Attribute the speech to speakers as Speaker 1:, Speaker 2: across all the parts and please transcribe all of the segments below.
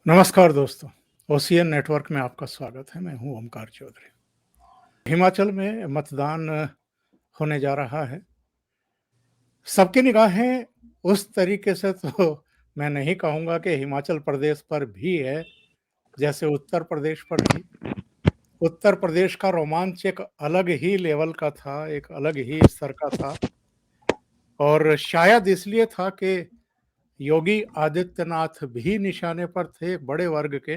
Speaker 1: नमस्कार दोस्तों, OCN network में आपका स्वागत है। मैं हूं ओमकार चौधरी। हिमाचल में मतदान होने जा रहा है। सबकी निगाहें उस तरीके से तो मैं नहीं कहूँगा कि हिमाचल प्रदेश पर भी है, जैसे उत्तर प्रदेश पर थी। उत्तर प्रदेश का रोमांच एक अलग ही लेवल का था, एक अलग ही स्तर का था और शायद इसलिए था कि योगी आदित्यनाथ भी निशाने पर थे एक बड़े वर्ग के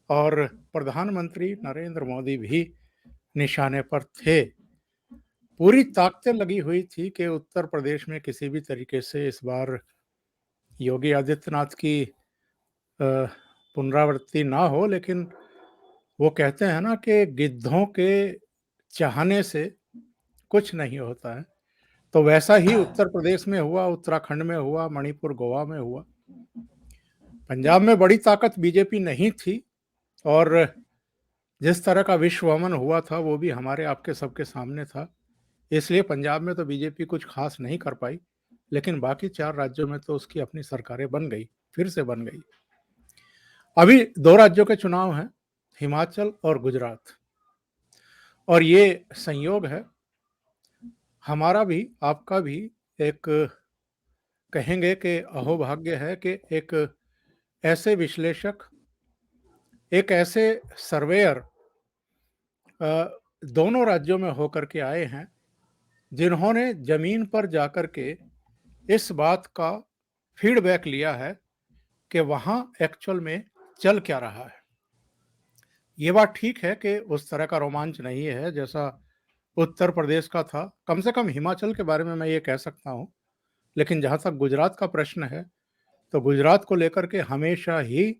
Speaker 1: और प्रधानमंत्री नरेंद्र मोदी भी निशाने पर थे। पूरी ताकतें लगी हुई थी कि उत्तर प्रदेश में किसी भी तरीके से इस बार योगी आदित्यनाथ की पुनरावृत्ति ना हो, लेकिन वो कहते हैं ना कि गिद्धों के चाहने से कुछ नहीं होता है। तो वैसा ही उत्तर प्रदेश में हुआ, उत्तराखंड में हुआ, मणिपुर, गोवा में हुआ। पंजाब में बड़ी ताकत बीजेपी नहीं थी और जिस तरह का विश्व अमन हुआ था वो भी हमारे आपके सबके सामने था। इसलिए पंजाब में तो बीजेपी कुछ खास नहीं कर पाई, लेकिन बाकी 4 राज्यों में तो उसकी अपनी सरकारें बन गई, फिर से बन गई। अभी 2 राज्यों के चुनाव हैं, हिमाचल और गुजरात, और ये संयोग है, हमारा भी, आपका भी एक कहेंगे कि अहोभाग्य है कि एक ऐसे विश्लेषक, एक ऐसे सर्वेयर दोनों राज्यों में होकर के आए हैं, जिन्होंने ज़मीन पर जाकर के इस बात का फीडबैक लिया है कि वहाँ एक्चुअल में चल क्या रहा है। ये बात ठीक है कि उस तरह का रोमांच नहीं है जैसा उत्तर प्रदेश का था। कम से कम हिमाचल के बारे में मैं ये कह सकता हूँ। लेकिन जहाँ तक गुजरात का प्रश्न है, तो गुजरात को लेकर के हमेशा ही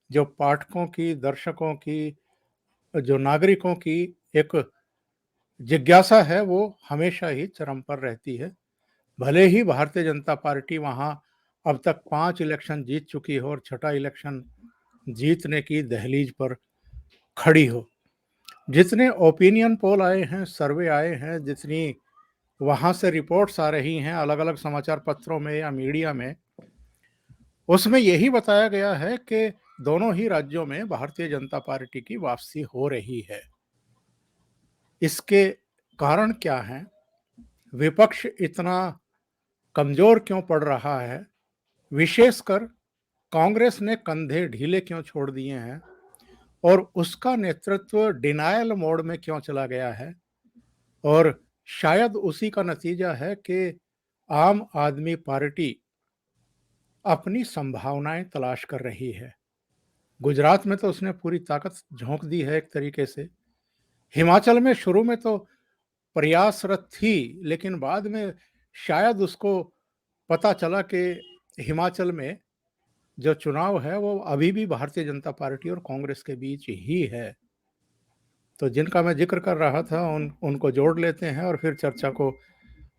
Speaker 1: जो पाठकों की, दर्शकों की, जो नागरिकों की एक जिज्ञासा है, वो हमेशा ही चरम पर रहती है। भले ही भारतीय जनता पार्टी वहाँ अब तक 5 इलेक्शन जीत चुकी हो और छठा इलेक्शन जीतने की दहलीज पर खड़ी हो। जितने ओपिनियन पोल आए हैं, सर्वे आए हैं, जितनी वहाँ से रिपोर्ट्स आ रही हैं अलग-अलग समाचार पत्रों में या मीडिया में, उसमें यही बताया गया है कि दोनों ही राज्यों में भारतीय जनता पार्टी की वापसी हो रही है। इसके कारण क्या हैं? विपक्ष इतना कमज़ोर क्यों पड़ रहा है? विशेषकर कांग्रेस ने कंधे ढीले क्यों छोड़ दिए हैं और उसका नेतृत्व डिनायल मोड में क्यों चला गया है? और शायद उसी का नतीजा है कि आम आदमी पार्टी अपनी संभावनाएं तलाश कर रही है। गुजरात में तो उसने पूरी ताकत झोंक दी है एक तरीके से। हिमाचल में शुरू में तो प्रयासरत थी, लेकिन बाद में शायद उसको पता चला कि हिमाचल में जो चुनाव है वो अभी भी भारतीय जनता पार्टी और कांग्रेस के बीच ही है। तो जिनका मैं जिक्र कर रहा था उनको जोड़ लेते हैं और फिर चर्चा को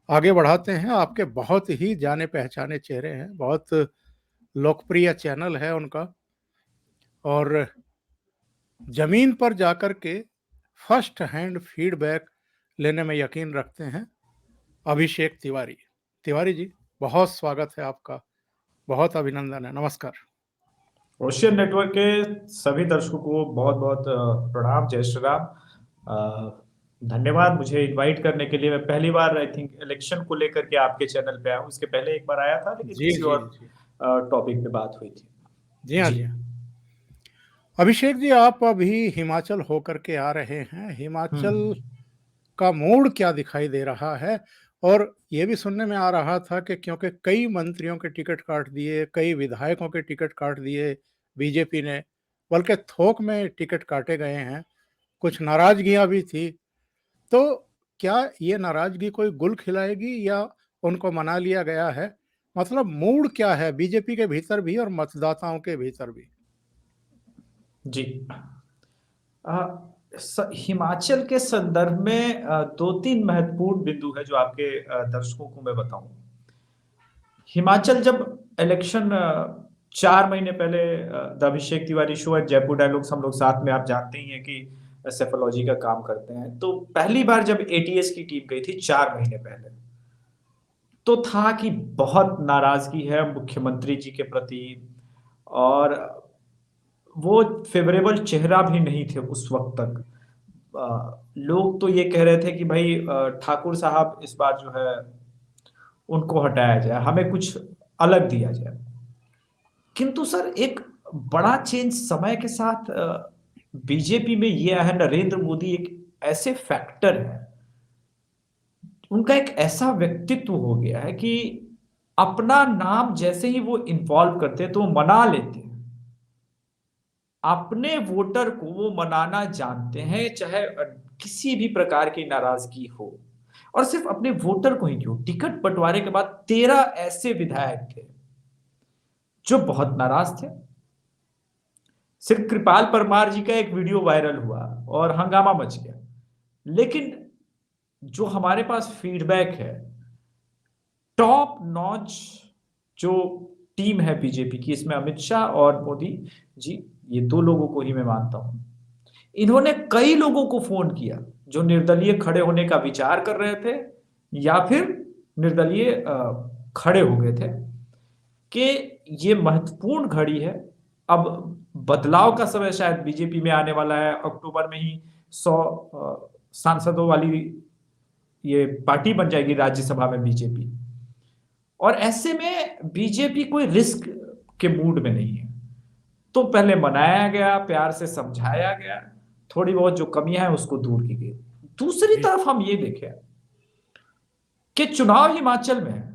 Speaker 1: आगे बढ़ाते हैं। आपके बहुत ही जाने पहचाने चेहरे हैं, बहुत लोकप्रिय चैनल है उनका और जमीन पर जाकर के फर्स्ट हैंड फीडबैक लेने में यकीन रखते हैं। अभिषेक तिवारी। तिवारी जी, बहुत स्वागत है आपका, बहुत अभिनंदन है। नमस्कार।
Speaker 2: ओशियन नेटवर्क के सभी दर्शकों को बहुत-बहुत प्रणाम, जय श्री राम। धन्यवाद मुझे इनवाइट करने के लिए। मैं पहली बार आई थिंक इलेक्शन को लेकर के आपके चैनल पे आया हूँ। इसके पहले एक बार आया था, लेकिन
Speaker 1: जी,
Speaker 2: किसी
Speaker 1: जी,
Speaker 2: और
Speaker 1: जी।
Speaker 2: टॉपिक पे बात हुई थी।
Speaker 1: जी हाँ,
Speaker 2: जी।
Speaker 1: जी हाँ। अभिषेक जी, आप अभी हिमाचल होकर के आ रहे हैं।
Speaker 2: हुँ,
Speaker 1: हिमाचल का मूड क्या दिखाई दे रहा है? और ये भी सुनने में आ रहा था कि क्योंकि कई मंत्रियों के टिकट काट दिए, कई विधायकों के टिकट काट दिए बीजेपी ने, बल्कि थोक में टिकट काटे गए हैं। कुछ नाराज़गियाँ भी थी। तो क्या ये नाराज़गी कोई गुल खिलाएगी या उनको मना लिया गया है? मतलब मूड क्या है बीजेपी के भीतर भी और मतदाताओं के भीतर भी?
Speaker 2: जी। हिमाचल के संदर्भ में 2-3 महत्वपूर्ण बिंदु है जो आपके दर्शकों को मैं बताऊँ। हिमाचल जब इलेक्शन 4 महीने पहले the Abhishek Tiwari show at Jaipur dialogues हम लोग साथ में आप जानते ही हैं कि सेफोलॉजी का काम करते हैं। तो पहली बार जब एटीएस की टीम गई थी 4 महीने पहले, तो था कि बहुत नाराज़गी है मुख्यमंत्री जी के प्रति और वो फेवरेबल चेहरा भी नहीं थे उस वक्त तक। लोग तो ये कह रहे थे कि भाई ठाकुर साहब इस बार जो है उनको हटाया जाए, हमें कुछ अलग दिया जाए। किंतु सर एक बड़ा चेंज समय के साथ बीजेपी में ये आया है, नरेंद्र मोदी एक ऐसे फैक्टर है, उनका एक ऐसा व्यक्तित्व हो गया है कि अपना नाम जैसे ही वो इन्वॉल्व करते हैं तो वो मना लेते हैं। अपने वोटर को वो मनाना जानते हैं, चाहे किसी भी प्रकार की नाराजगी हो। और सिर्फ अपने वोटर को ही क्यों, टिकट बंटवारे के बाद 13 ऐसे विधायक थे जो बहुत नाराज थे। सिर्फ कृपाल परमार जी का एक वीडियो वायरल हुआ और हंगामा मच गया, लेकिन जो हमारे पास फीडबैक है, टॉप नॉच जो टीम है बीजेपी की, इसमें अमित शाह और मोदी जी, ये दो लोगों को ही मैं मानता हूं। इन्होंने कई लोगों को फोन किया जो निर्दलीय खड़े होने का विचार कर रहे थे या फिर निर्दलीय खड़े हो गए थे, कि ये महत्वपूर्ण घड़ी है। अब बदलाव का समय शायद बीजेपी में आने वाला है। अक्टूबर में ही 100 सांसदों वाली ये पार्टी बन जाएगी राज्यसभा में बीजेपी। और ऐसे में बीजेपी कोई रिस्क के मूड में नहीं है, तो पहले मनाया गया, प्यार से समझाया गया, थोड़ी बहुत जो कमियां हैं उसको दूर की गई। दूसरी
Speaker 1: जी।
Speaker 2: तरफ हम ये देखें कि चुनाव हिमाचल में है,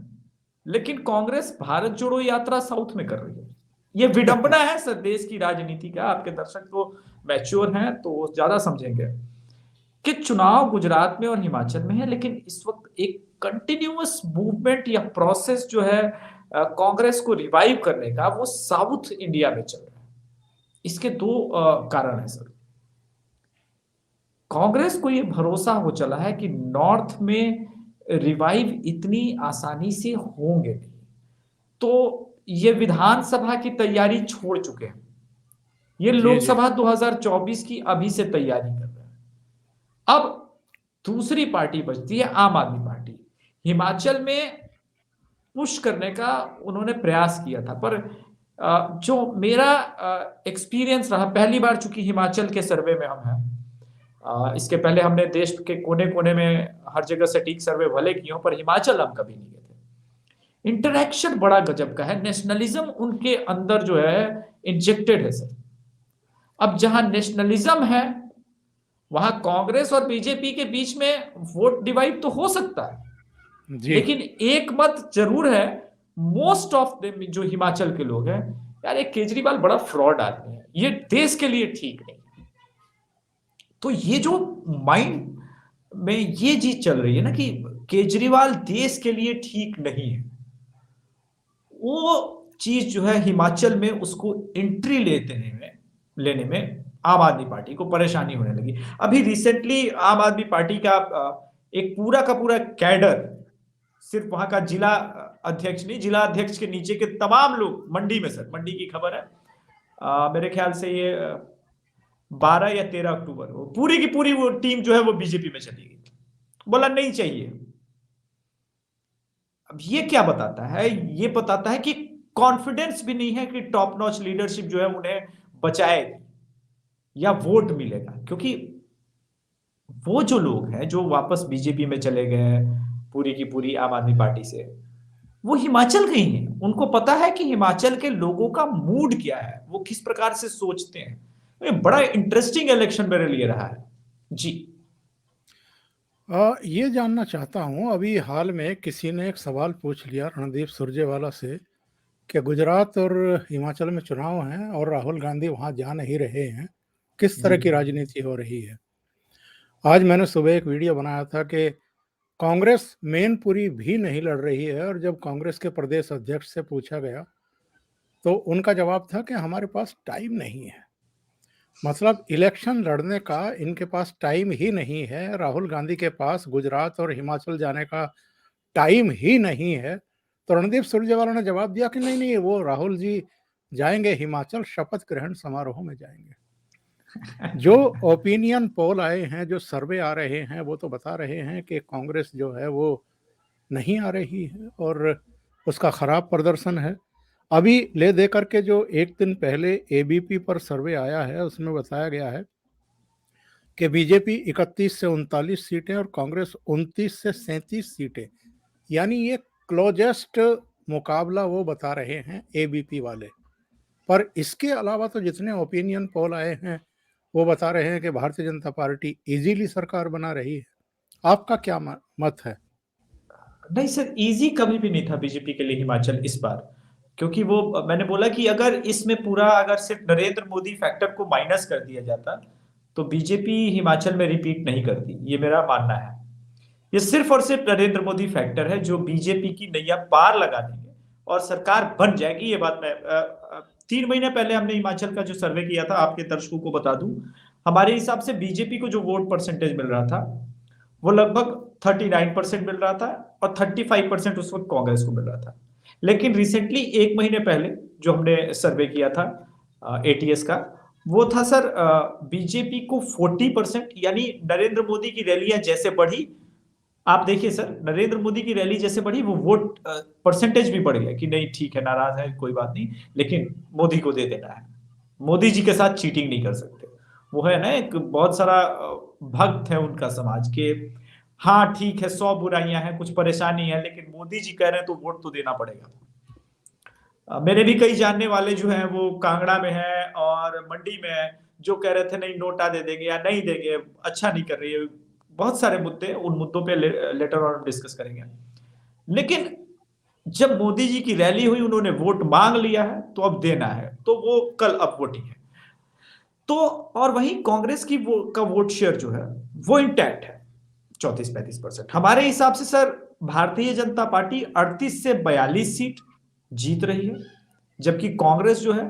Speaker 2: लेकिन कांग्रेस भारत जोड़ो यात्रा साउथ में कर रही है। ये विडंबना है सर देश की राजनीति का। आपके दर्शक तो मैच्योर हैं तो वो ज्यादा समझेंगे कि चुनाव गुजरात में और हिमाचल में है, लेकिन इस वक्त एक कंटिन्यूअस मूवमेंट या प्रोसेस जो है कांग्रेस को रिवाइव करने का, वो साउथ इंडिया में चल रहा है। इसके दो कारण है सर। कांग्रेस को ये भरोसा हो चला है कि नॉर्थ में रिवाइव इतनी आसानी से होंगे नहीं, तो ये विधानसभा की तैयारी छोड़ चुके हैं। ये
Speaker 1: जी, जी।
Speaker 2: लोकसभा 2024 की अभी से तैयारी कर रहे हैं। अब दूसरी पार्टी बचती है आम आदमी पार्टी। हिमाचल में पुश करने का उन्होंने प्रयास किया था, पर जो मेरा एक्सपीरियंस रहा, पहली बार चूंकि हिमाचल के सर्वे में हम हैं, इसके पहले हमने देश के कोने कोने में हर जगह सटीक सर्वे भले किए हों, पर हिमाचल हम कभी नहीं गए थे। इंटरेक्शन बड़ा गजब का है, नेशनलिज्म उनके अंदर जो है इंजेक्टेड है सर। अब जहां नेशनलिज्म है वहां कांग्रेस और बीजेपी के बीच में वोट डिवाइड तो हो सकता है,
Speaker 1: जी।
Speaker 2: लेकिन एक मत जरूर है, मोस्ट ऑफ देम जो हिमाचल के लोग हैं, यार एक केजरीवाल बड़ा फ्रॉड आदमी है, ये देश के लिए ठीक नहीं। तो ये जो माइंड में ये चीज चल रही है ना कि केजरीवाल देश के लिए ठीक नहीं है, वो चीज जो है हिमाचल में उसको एंट्री लेने में आम आदमी पार्टी को परेशानी होने लगी। अभी रिसेंटली आम आदमी पार्टी का एक पूरा का पूरा कैडर, सिर्फ वहां का जिला अध्यक्ष नहीं, जिला अध्यक्ष के नीचे के तमाम लोग मंडी में, सर मंडी की खबर है, मेरे ख्याल से ये 12 या 13 अक्टूबर, वो पूरी की पूरी वो टीम जो है वो बीजेपी में चली गई, बोला नहीं चाहिए। अब ये क्या बताता है? ये बताता है कि कॉन्फिडेंस भी नहीं है कि टॉप नॉच लीडरशिप जो है उन्हें बचाएगी या वोट मिलेगा, क्योंकि वो जो लोग हैं जो वापस बीजेपी में चले गए पूरी की पूरी आम आदमी पार्टी से, वो हिमाचल के ही हैं। उनको पता है कि हिमाचल के लोगों का मूड क्या है, वो किस प्रकार से सोचते हैं। ये बड़ा इंटरेस्टिंग इलेक्शन मेरे लिए रहा है जी।
Speaker 1: ये जानना चाहता हूँ, अभी हाल में किसी ने एक सवाल पूछ लिया रणदीप सुरजेवाला से कि गुजरात और हिमाचल में चुनाव हैं और राहुल गांधी वहाँ जा नहीं रहे हैं, किस
Speaker 2: जी
Speaker 1: तरह की राजनीति हो रही है। आज मैंने सुबह एक वीडियो बनाया था कि कांग्रेस मैनपुरी भी नहीं लड़ रही है, और जब कांग्रेस के प्रदेश अध्यक्ष से पूछा गया तो उनका जवाब था कि हमारे पास टाइम नहीं है। मतलब इलेक्शन लड़ने का इनके पास टाइम ही नहीं है, राहुल गांधी के पास गुजरात और हिमाचल जाने का टाइम ही नहीं है। तो रणदीप सुरजेवाला ने जवाब दिया कि नहीं नहीं, वो राहुल जी जाएंगे हिमाचल, शपथ ग्रहण समारोह में जाएंगे। जो ओपिनियन पोल आए हैं, जो सर्वे आ रहे हैं, वो तो बता रहे हैं कि कांग्रेस जो है वो नहीं आ रही है और उसका खराब प्रदर्शन है। अभी ले दे करके जो एक दिन पहले एबीपी पर सर्वे आया है, उसमें बताया गया है कि बीजेपी 31 से 39 सीटें और कांग्रेस 29 से 37 सीटें, यानी ये क्लोजेस्ट मुकाबला वो बता रहे हैं एबीपी वाले। पर इसके अलावा तो जितने ओपिनियन पोल आए हैं वो बता रहे हैं कि भारतीय जनता पार्टी इजीली सरकार बना रही है। आपका क्या मत है?
Speaker 2: नहीं सर, इजी कभी भी नहीं था बीजेपी के लिए हिमाचल इस बार, क्योंकि वो मैंने बोला कि अगर इसमें पूरा अगर सिर्फ नरेंद्र मोदी फैक्टर को माइनस कर दिया जाता तो बीजेपी हिमाचल में रिपीट नहीं करती, ये मेरा मानना है। ये सिर्फ और सिर्फ नरेंद्र मोदी फैक्टर है जो बीजेपी की नैया पार लगा देंगे और सरकार बन जाएगी। ये बात मैं 3 महीने पहले हमने हिमाचल का जो सर्वे किया था, आपके दर्शकों को बता दूं, हमारे हिसाब से बीजेपी को जो वोट परसेंटेज मिल रहा था वो लगभग 39% मिल रहा था और 35% उस वक्त कांग्रेस को मिल रहा था। लेकिन रिसेंटली 1 महीने पहले जो हमने सर्वे किया था एटीएस का, वो था सर बीजेपी को 40%, यानी नरेंद्र मोदी की रैलियां जैसे बढ़ी, आप देखिए सर, नरेंद्र मोदी की रैली जैसे बढ़ी वो वोट परसेंटेज भी बढ़ गया कि नहीं ठीक है, नाराज है कोई बात नहीं, लेकिन मोदी को दे देना है, मोदी जी के साथ चीटिंग नहीं कर सकते। वो है ना, एक बहुत सारा भक्त है उनका समाज के, हाँ ठीक है 100 बुराइयां हैं, कुछ परेशानी है, लेकिन मोदी जी कह रहे हैं तो वोट तो देना पड़ेगा। मेरे भी कई जानने वाले जो हैं वो कांगड़ा में हैं और मंडी में हैं, जो कह रहे थे नहीं नोटा दे देंगे या नहीं देंगे, अच्छा नहीं कर रही है। बहुत सारे मुद्दे, उन मुद्दों पे लेटर और डिस्कस करेंगे। लेकिन जब मोदी जी की रैली हुई, उन्होंने वोट मांग लिया है तो अब देना है, तो वो कल अब वोटिंग है। तो और वहीं कांग्रेस की का वोट शेयर जो है वो इंटैक्ट है, 34-35%। हमारे हिसाब से सर भारतीय जनता पार्टी 38 से 42 सीट जीत रही है, जबकि कांग्रेस जो है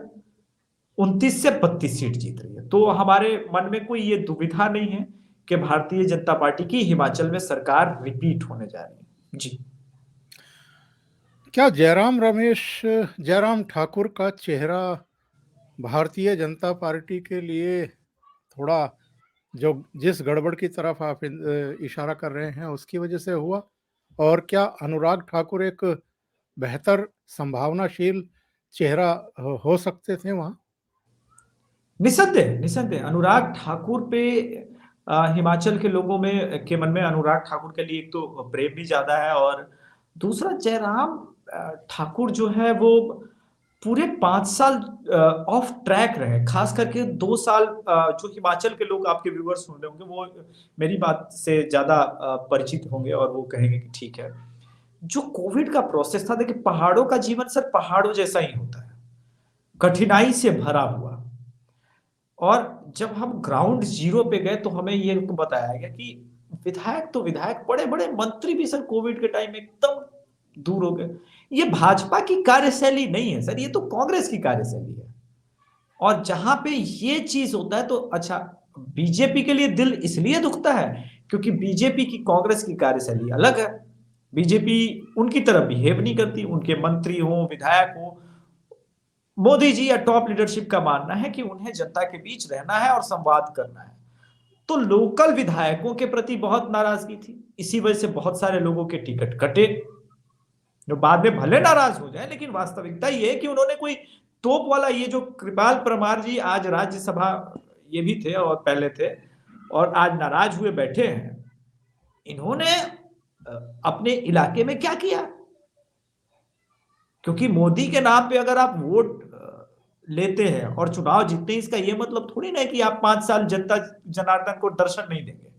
Speaker 2: 29 से 32 सीट जीत रही है। तो हमारे मन में कोई ये दुविधा नहीं है कि भारतीय जनता पार्टी की हिमाचल में सरकार रिपीट होने जा रही है। जी,
Speaker 1: क्या जयराम ठाकुर का चेहरा भारतीय जनता पार्टी के लिए थोड़ा, जो जिस गड़बड़ की तरफ आप इशारा कर रहे हैं उसकी वजह से हुआ? और क्या अनुराग ठाकुर एक बेहतर संभावनाशील चेहरा हो सकते थे वहाँ?
Speaker 2: निसंदेह निसंदेह अनुराग ठाकुर पे हिमाचल के लोगों में के मन में अनुराग ठाकुर के लिए एक तो प्रेम भी ज्यादा है, और दूसरा जयराम ठाकुर जो है वो पूरे 5 साल ऑफ ट्रैक रहे, खास करके 2 साल। जो हिमाचल के लोग, आपके व्यूअर्स सुन रहे होंगे, वो मेरी बात से ज्यादा परिचित होंगे और वो कहेंगे कि ठीक है, जो कोविड का प्रोसेस था, देखिए पहाड़ों का जीवन सर पहाड़ों जैसा ही होता है, कठिनाई से भरा हुआ। और जब हम ग्राउंड जीरो पे गए तो हमें ये बताया गया कि विधायक तो विधायक, बड़े बड़े मंत्री भी सर कोविड के टाइम में एकदम दूर हो गए। ये भाजपा की कार्यशैली नहीं है सर, ये तो कांग्रेस की कार्यशैली है। और जहां पे ये चीज होता है तो अच्छा, बीजेपी के लिए दिल इसलिए दुखता है क्योंकि बीजेपी की कांग्रेस की कार्यशैली अलग है। बीजेपी उनकी तरफ बिहेव नहीं करती, उनके मंत्री हो विधायक हो, मोदी जी या टॉप लीडरशिप का मानना है कि उन्हें जनता के बीच रहना है और संवाद करना है। तो लोकल विधायकों के प्रति बहुत नाराजगी थी, इसी वजह से बहुत सारे लोगों के टिकट कटे, जो बाद में भले नाराज हो जाए, लेकिन वास्तविकता ये है कि उन्होंने कोई तोप वाला, ये जो कृपाल परमार जी आज राज्यसभा, ये भी थे और पहले थे, और आज नाराज हुए बैठे हैं, इन्होंने अपने इलाके में क्या किया? क्योंकि मोदी के नाम पे अगर आप वोट लेते हैं और चुनाव जीतते हैं, इसका यह मतलब थोड़ी ना है कि आप 5 साल जनता जनार्दन को दर्शन नहीं देंगे।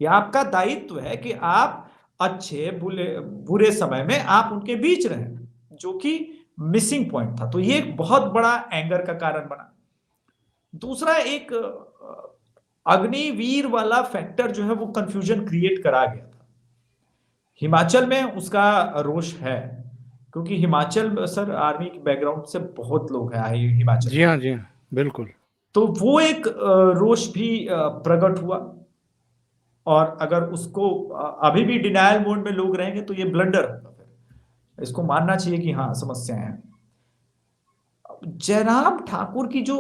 Speaker 2: ये आपका दायित्व है कि आप अच्छे बुरे समय में आप उनके बीच रहें, जो कि मिसिंग पॉइंट था। तो ये एक बहुत बड़ा एंगर का कारण बना। दूसरा एक अग्निवीर वाला फैक्टर जो है वो कंफ्यूजन क्रिएट करा गया था। हिमाचल में उसका रोष है, क्योंकि हिमाचल सर आर्मी के बैकग्राउंड से बहुत लोग हैं हिमाचल
Speaker 1: जी
Speaker 2: में,
Speaker 1: हाँ, जी हाँ, बिल्कुल।
Speaker 2: तो वो एक रोष भी प्रकट हुआ। और अगर उसको अभी भी डिनायल मोड में लोग रहेंगे तो ये ब्लंडर होगा, फिर इसको मानना चाहिए कि हाँ समस्याएं हैं। जयराम ठाकुर की जो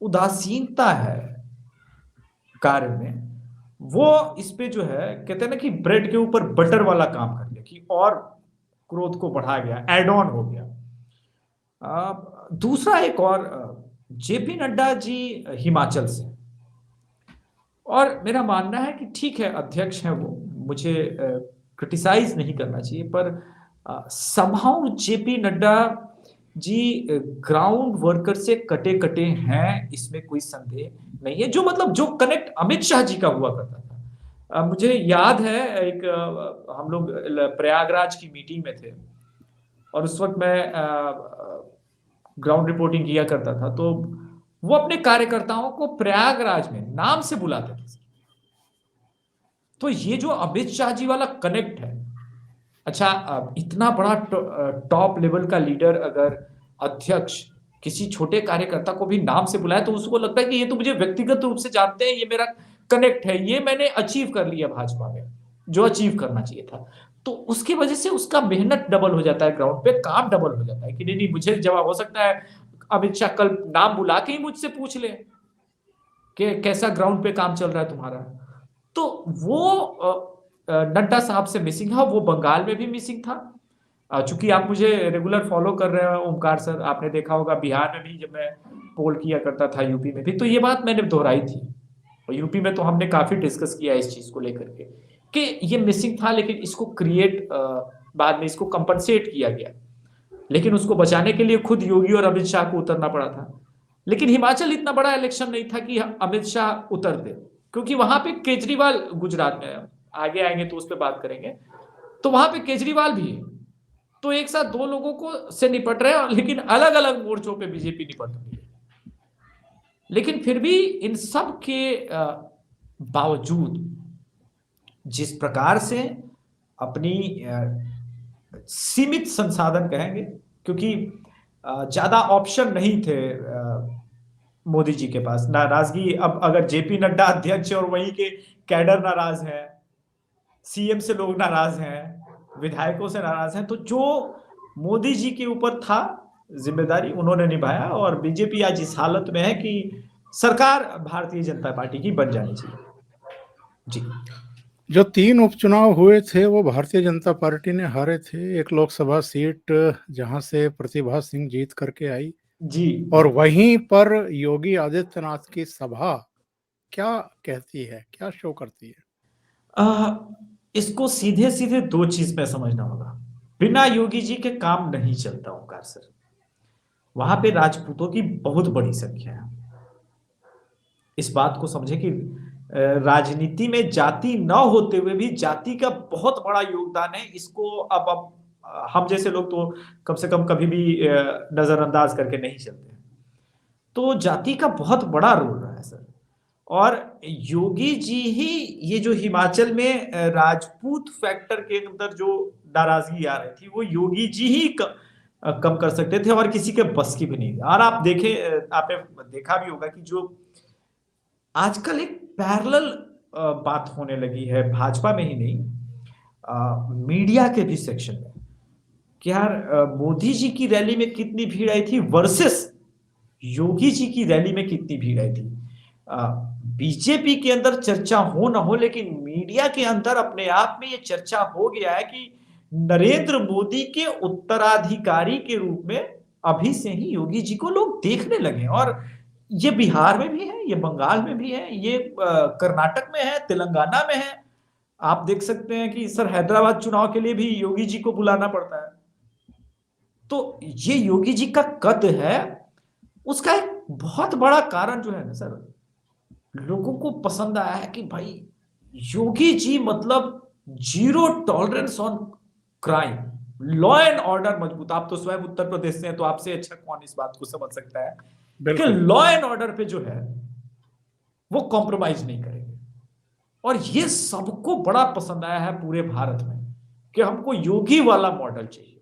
Speaker 2: उदासीनता है कार्य में, वो इस पे जो है कहते हैं ना कि ब्रेड के ऊपर बटर वाला काम कर ले, कि और क्रोध को बढ़ा गया, एड ऑन हो गया। दूसरा एक और, जेपी नड्डा जी हिमाचल से, और मेरा मानना है कि ठीक है अध्यक्ष हैं वो, मुझे क्रिटिसाइज नहीं करना चाहिए, पर somehow JP Nadda ji ground worker से कटे कटे हैं, इसमें कोई संदेह नहीं है। जो मतलब जो कनेक्ट अमित शाह जी का हुआ करता था, मुझे याद है एक हम लोग प्रयागराज की मीटिंग में थे, और उस वक्त मैं ग्राउंड रिपोर्टिंग किया करता था, तो वो अपने कार्यकर्ताओं को प्रयागराज में नाम से बुलाते थे। तो ये जो अमित शाह जी वाला कनेक्ट है, अच्छा इतना बड़ा टॉप लेवल का लीडर अगर अध्यक्ष किसी छोटे कार्यकर्ता को भी नाम से बुलाए, तो उसको लगता है कि ये तो मुझे व्यक्तिगत रूप से जानते हैं, ये मेरा कनेक्ट है, ये मैंने अचीव कर लिया भाजपा में, जो अचीव करना चाहिए था। तो उसकी वजह से उसका मेहनत डबल हो जाता है, ग्राउंड पे काम डबल हो जाता है कि नहीं नहीं मुझे जवाब हो सकता है अमित शाह कल नाम बुला के ही मुझसे पूछ ले कि कैसा ग्राउंड पे काम चल रहा है तुम्हारा। तो वो नड्डा साहब से मिसिंग है, वो बंगाल में भी मिसिंग था। चूंकि आप मुझे रेगुलर फॉलो कर रहे हो ओमकार सर, आपने देखा होगा बिहार में भी जब मैं पोल किया करता था, यूपी में भी, तो ये बात मैंने दोहराई थी, और यूपी में तो हमने काफी डिस्कस किया इस चीज को लेकर के कि ये मिसिंग था, लेकिन इसको क्रिएट बाद में इसको कंपनसेट किया गया, लेकिन उसको बचाने के लिए खुद योगी और अमित शाह को उतरना पड़ा था। लेकिन हिमाचल इतना बड़ा इलेक्शन नहीं था कि अमित शाह उतरते, क्योंकि वहां पे केजरीवाल, गुजरात में आगे आएंगे तो उस पर बात करेंगे, तो वहां पे केजरीवाल भी है। तो एक साथ दो लोगों को से निपट रहे हैं, लेकिन अलग अलग मोर्चों पे बीजेपी निपट रही है। लेकिन फिर भी इन सब के बावजूद जिस प्रकार से अपनी सीमित संसाधन कहेंगे, क्योंकि ज्यादा ऑप्शन नहीं थे मोदी जी के पास, नाराजगी, अब अगर जेपी नड्डा अध्यक्ष और वहीं के कैडर नाराज है, सीएम से लोग नाराज हैं, विधायकों से नाराज हैं, तो जो मोदी जी के ऊपर था जिम्मेदारी उन्होंने निभाया, और बीजेपी आज इस हालत में है कि सरकार भारतीय जनता पार्टी की बन जानी चाहिए। जी,
Speaker 1: जो 3 उपचुनाव हुए थे वो भारतीय जनता पार्टी ने हारे थे। एक लोकसभा सीट जहां से प्रतिभा सिंह जीत करके आई,
Speaker 2: जी,
Speaker 1: और वहीं पर योगी आदित्यनाथ की सभा क्या कहती है, क्या शो करती है?
Speaker 2: आ, इसको सीधे सीधे दो चीज में समझना होगा। बिना योगी जी के काम नहीं चलता ओंकार सर। वहां पे राजपूतों की बहुत बड़ी संख्या है। इस बात को समझे कि राजनीति में जाति न होते हुए भी जाति का बहुत बड़ा योगदान है। इसको अब हम जैसे लोग तो कम से कम कभी भी नजरअंदाज करके नहीं चलते। तो जाति का बहुत बड़ा रोल रहा है सर। और योगी जी ही, ये जो हिमाचल में राजपूत फैक्टर के अंदर जो नाराजगी आ रही थी, वो योगी जी ही कम कर सकते थे, और किसी के बस की भी नहीं। और आप देखें, आपने देखा भी होगा कि जो आजकल एक पैरेलल बात होने लगी है, भाजपा में ही नहीं, मीडिया के भी सेक्शन में, कि यार मोदी जी की रैली में कितनी भीड़ आई थी वर्सेस योगी जी की रैली में कितनी भीड़ आई थी। बीजेपी के अंदर चर्चा हो ना हो, लेकिन मीडिया के अंदर अपने आप में ये चर्चा हो गया है कि नरेंद्र मोदी के उत्तराधिकारी के रूप में अभी से ही योगी जी को लोग देखने लगे। और ये बिहार में भी है, ये बंगाल में भी है, ये कर्नाटक में है, तेलंगाना में है। आप देख सकते हैं कि सर हैदराबाद चुनाव के लिए भी योगी जी को बुलाना पड़ता है। तो ये योगी जी का कद है, उसका एक बहुत बड़ा कारण जो है ना सर, लोगों को पसंद आया है कि भाई योगी जी मतलब zero tolerance on crime, law and order मजबूत। आप तो स्वयं उत्तर प्रदेश से हैं, तो आपसे अच्छा कौन इस बात को समझ सकता है कि
Speaker 1: बिल्कुल।
Speaker 2: लॉ एंड ऑर्डर पे जो है वो कॉम्प्रोमाइज नहीं करेंगे। और ये सबको बड़ा पसंद आया है पूरे भारत में कि हमको योगी वाला मॉडल चाहिए।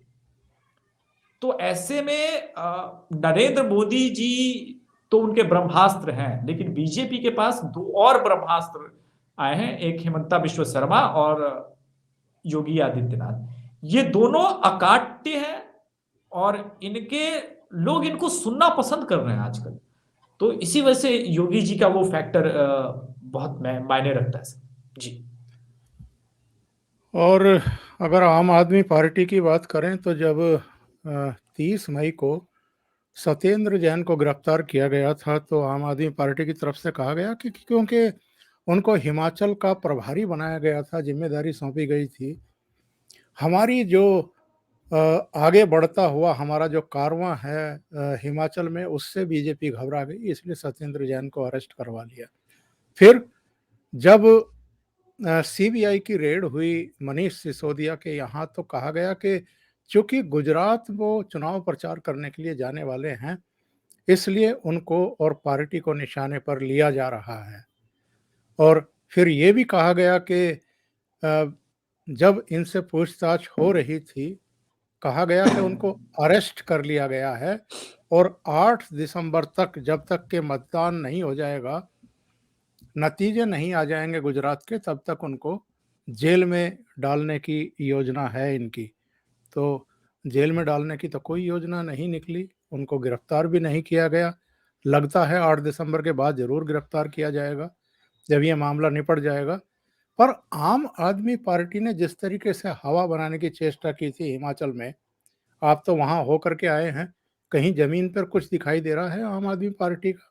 Speaker 2: तो ऐसे में नरेंद्र मोदी जी तो उनके ब्रह्मास्त्र हैं, लेकिन बीजेपी के पास दो और ब्रह्मास्त्र आए हैं, एक हिमंता बिश्व शर्मा और योगी आदित्यनाथ। ये दोनों अकाट्य हैं, और इनके लोग इनको सुनना पसंद कर रहे हैं आजकल। तो इसी वजह से योगी जी का वो फैक्टर बहुत मायने रखता है सर। जी,
Speaker 1: और अगर आम आदमी पार्टी की बात करें तो जब 30 मई को सत्येंद्र जैन को गिरफ्तार किया गया था तो आम आदमी पार्टी की तरफ से कहा गया कि क्योंकि उनको हिमाचल का प्रभारी बनाया गया था, जिम्मेदारी सौंपी गई थी। हमारी जो आगे बढ़ता हुआ हमारा जो कारवां है हिमाचल में, उससे बीजेपी घबरा गई, इसलिए सत्येंद्र जैन को अरेस्ट करवा लिया। फिर जब सीबीआई की रेड हुई मनीष सिसोदिया के यहाँ, तो कहा गया कि चूंकि गुजरात वो चुनाव प्रचार करने के लिए जाने वाले हैं, इसलिए उनको और पार्टी को निशाने पर लिया जा रहा है। और फिर ये भी कहा गया कि जब इनसे पूछताछ हो रही थी, कहा गया कि उनको अरेस्ट कर लिया गया है और 8 दिसंबर तक, जब तक के मतदान नहीं हो जाएगा, नतीजे नहीं आ जाएंगे गुजरात के, तब तक उनको जेल में डालने की योजना है इनकी। तो जेल में डालने की तो कोई योजना नहीं निकली, उनको गिरफ्तार भी नहीं किया गया। लगता है 8 दिसंबर के बाद जरूर गिरफ्तार किया जाएगा जब ये मामला निपट जाएगा। पर आम आदमी पार्टी ने जिस तरीके से हवा बनाने की चेष्टा की थी हिमाचल में, आप तो वहां होकर के आए हैं, कहीं जमीन पर कुछ दिखाई दे रहा है आम आदमी पार्टी का?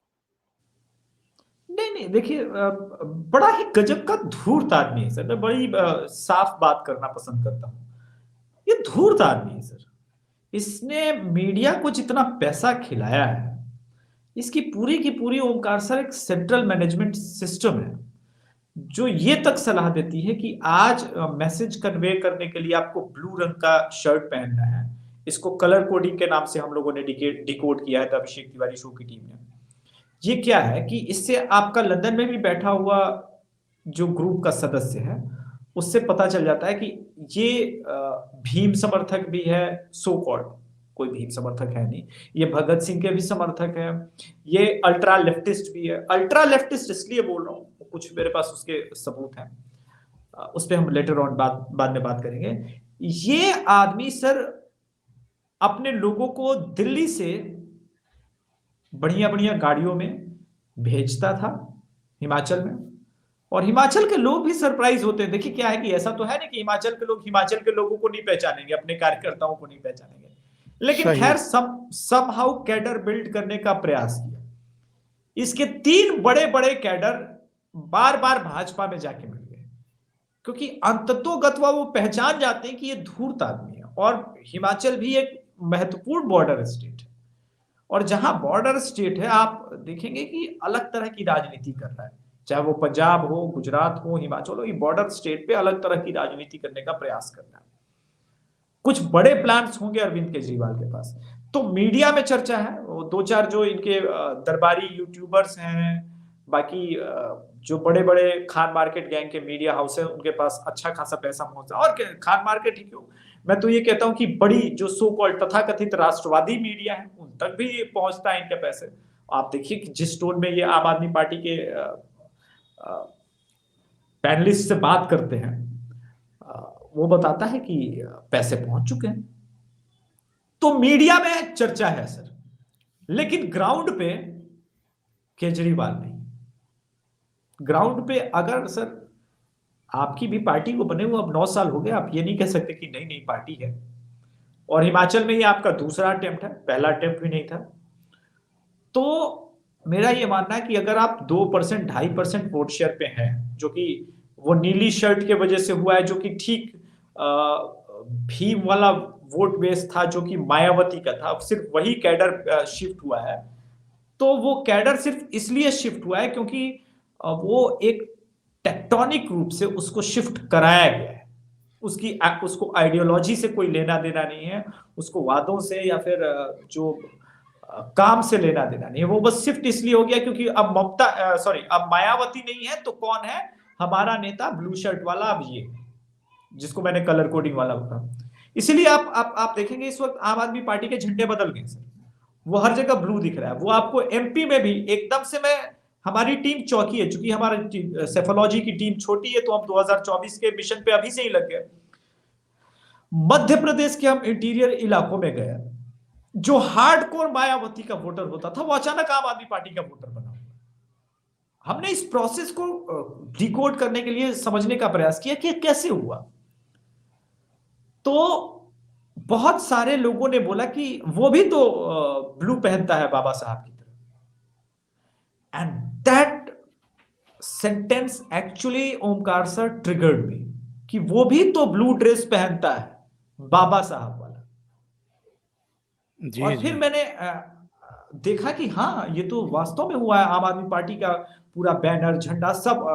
Speaker 2: नहीं, नहीं, देखिए बड़ा ही गजब का धूर्त आदमी है सर। मैं बड़ी साफ बात करना पसंद करता हूँ। ये धूर्त आदमी है सर। इसने मीडिया को जितना पैसा खिलाया है, इसकी पूरी की पूरी ओमकार सर एक सेंट्रल मैनेजमेंट सिस्टम है जो ये तक सलाह देती है कि आज मैसेज कन्वे करने के लिए आपको ब्लू रंग का शर्ट पहनना है। इसको कलर कोडिंग के नाम से हम लोगों ने डिकोड किया है द अभिषेक तिवारी शो की टीम ने। ये क्या है कि इससे आपका लंदन में भी बैठा हुआ जो ग्रुप का सदस्य है, उससे पता चल जाता है कि ये भीम समर्थक भी है, सो कॉल्ड, कोई भीम समर्थक है नहीं, ये भगत सिंह के भी समर्थक है, ये अल्ट्रा लेफ्टिस्ट भी है। अल्ट्रा लेफ्टिस्ट इसलिए बोल रहा हूं, कुछ मेरे पास उसके सबूत हैं, उस पर हम लेटर ऑन बाद में बात करेंगे। ये आदमी सर अपने लोगों को दिल्ली से बढ़िया बढ़िया गाड़ियों में भेजता था हिमाचल में, और हिमाचल के लोग भी सरप्राइज होते हैं। देखिए क्या है कि ऐसा तो है नहीं कि हिमाचल के लोग हिमाचल के लोगों को नहीं पहचानेंगे, अपने कार्यकर्ताओं को नहीं पहचानेंगे, लेकिन
Speaker 1: सही।
Speaker 2: खैर समहाउ कैडर बिल्ड करने का प्रयास किया। इसके 3 बड़े बड़े कैडर बार बार भाजपा में जाके मिल गए, क्योंकि अंततोगत्वा वो पहचान जाते हैं कि ये धूर्त आदमी है। और हिमाचल भी एक महत्वपूर्ण बॉर्डर स्टेट है, और जहां बॉर्डर स्टेट है आप देखेंगे कि अलग तरह की राजनीति कर रहा है, चाहे वो पंजाब हो, गुजरात हो, हिमाचल हो, ये बॉर्डर स्टेट पे अलग तरह की राजनीति करने का प्रयास कर रहा है। कुछ बड़े प्लान्स होंगे अरविंद केजरीवाल के पास। तो मीडिया में चर्चा है, वो 2-4 जो इनके दरबारी यूट्यूबर्स हैं, बाकी जो बड़े बड़े खान मार्केट गैंग के मीडिया हाउस है, उनके पास अच्छा खासा पैसा पहुंचता है। और खान मार्केट ही क्यों, मैं तो ये कहता हूं कि बड़ी जो सो कॉल्ड तथाकथित राष्ट्रवादी मीडिया है, उन तक भी पहुंचता है इनके पैसे। आप देखिए कि जिस टोन में ये आम आदमी पार्टी के पैनलिस्ट से बात करते हैं, वो बताता है कि पैसे पहुंच चुके हैं। तो मीडिया में चर्चा है सर, लेकिन ग्राउंड पे केजरीवाल नहीं। ग्राउंड पे अगर सर आपकी भी पार्टी को बने हुए अब 9 साल हो गए, आप ये नहीं कह सकते कि नई नई पार्टी है। और हिमाचल में ये आपका दूसरा अटेम्प्ट है, पहला अटेम्प्ट भी नहीं था। तो मेरा ये मानना है कि अगर आप 2%, 2.5% वोट शेयर पे हैं, जो कि वो नीली शर्ट के वजह से हुआ है, जो कि ठीक भीम वाला वोट बेस था जो कि मायावती का था, अब सिर्फ वही कैडर शिफ्ट हुआ है। तो वो कैडर सिर्फ इसलिए शिफ्ट हुआ है क्योंकि वो एक टेक्टोनिक रूप से उसको शिफ्ट कराया गया है। उसको आइडियोलॉजी से कोई लेना देना नहीं है, उसको वादों से या फिर जो काम से लेना देना नहीं है। वो बस शिफ्ट इसलिए हो गया क्योंकि अब अब मायावती नहीं है तो कौन है, हमारा नेता ब्लू शर्ट वाला, अब ये जिसको मैंने कलर कोडिंग वाला बोला। इसलिए आप देखेंगे इस वक्त आम आदमी पार्टी के झंडे बदल गए सर, वो हर जगह ब्लू दिख रहा है। वो आपको एमपी में भी एकदम से, हमारी टीम चौकी है, चूंकि हमारी सेफोलॉजी की टीम छोटी है तो हम 2024 के मिशन पे अभी से ही लग गए। मध्य प्रदेश के हम इंटीरियर इलाकों में गए, जो हार्डकोर मायावती का वोटर होता था वो अचानक आम आदमी पार्टी का वोटर बना। हमने इस प्रोसेस को डिकोड करने के लिए समझने का प्रयास किया कि कैसे हुआ। तो बहुत सारे लोगों ने बोला कि वो भी तो ब्लू पहनता है बाबा साहब की तरह। And that sentence actually Omkar sir triggered मी, कि वो भी तो ब्लू ड्रेस पहनता है बाबा साहब वाला।
Speaker 1: जी,
Speaker 2: और फिर
Speaker 1: जी।
Speaker 2: मैंने देखा कि हाँ, ये तो वास्तव में हुआ है। आम आदमी पार्टी का पूरा बैनर झंडा सब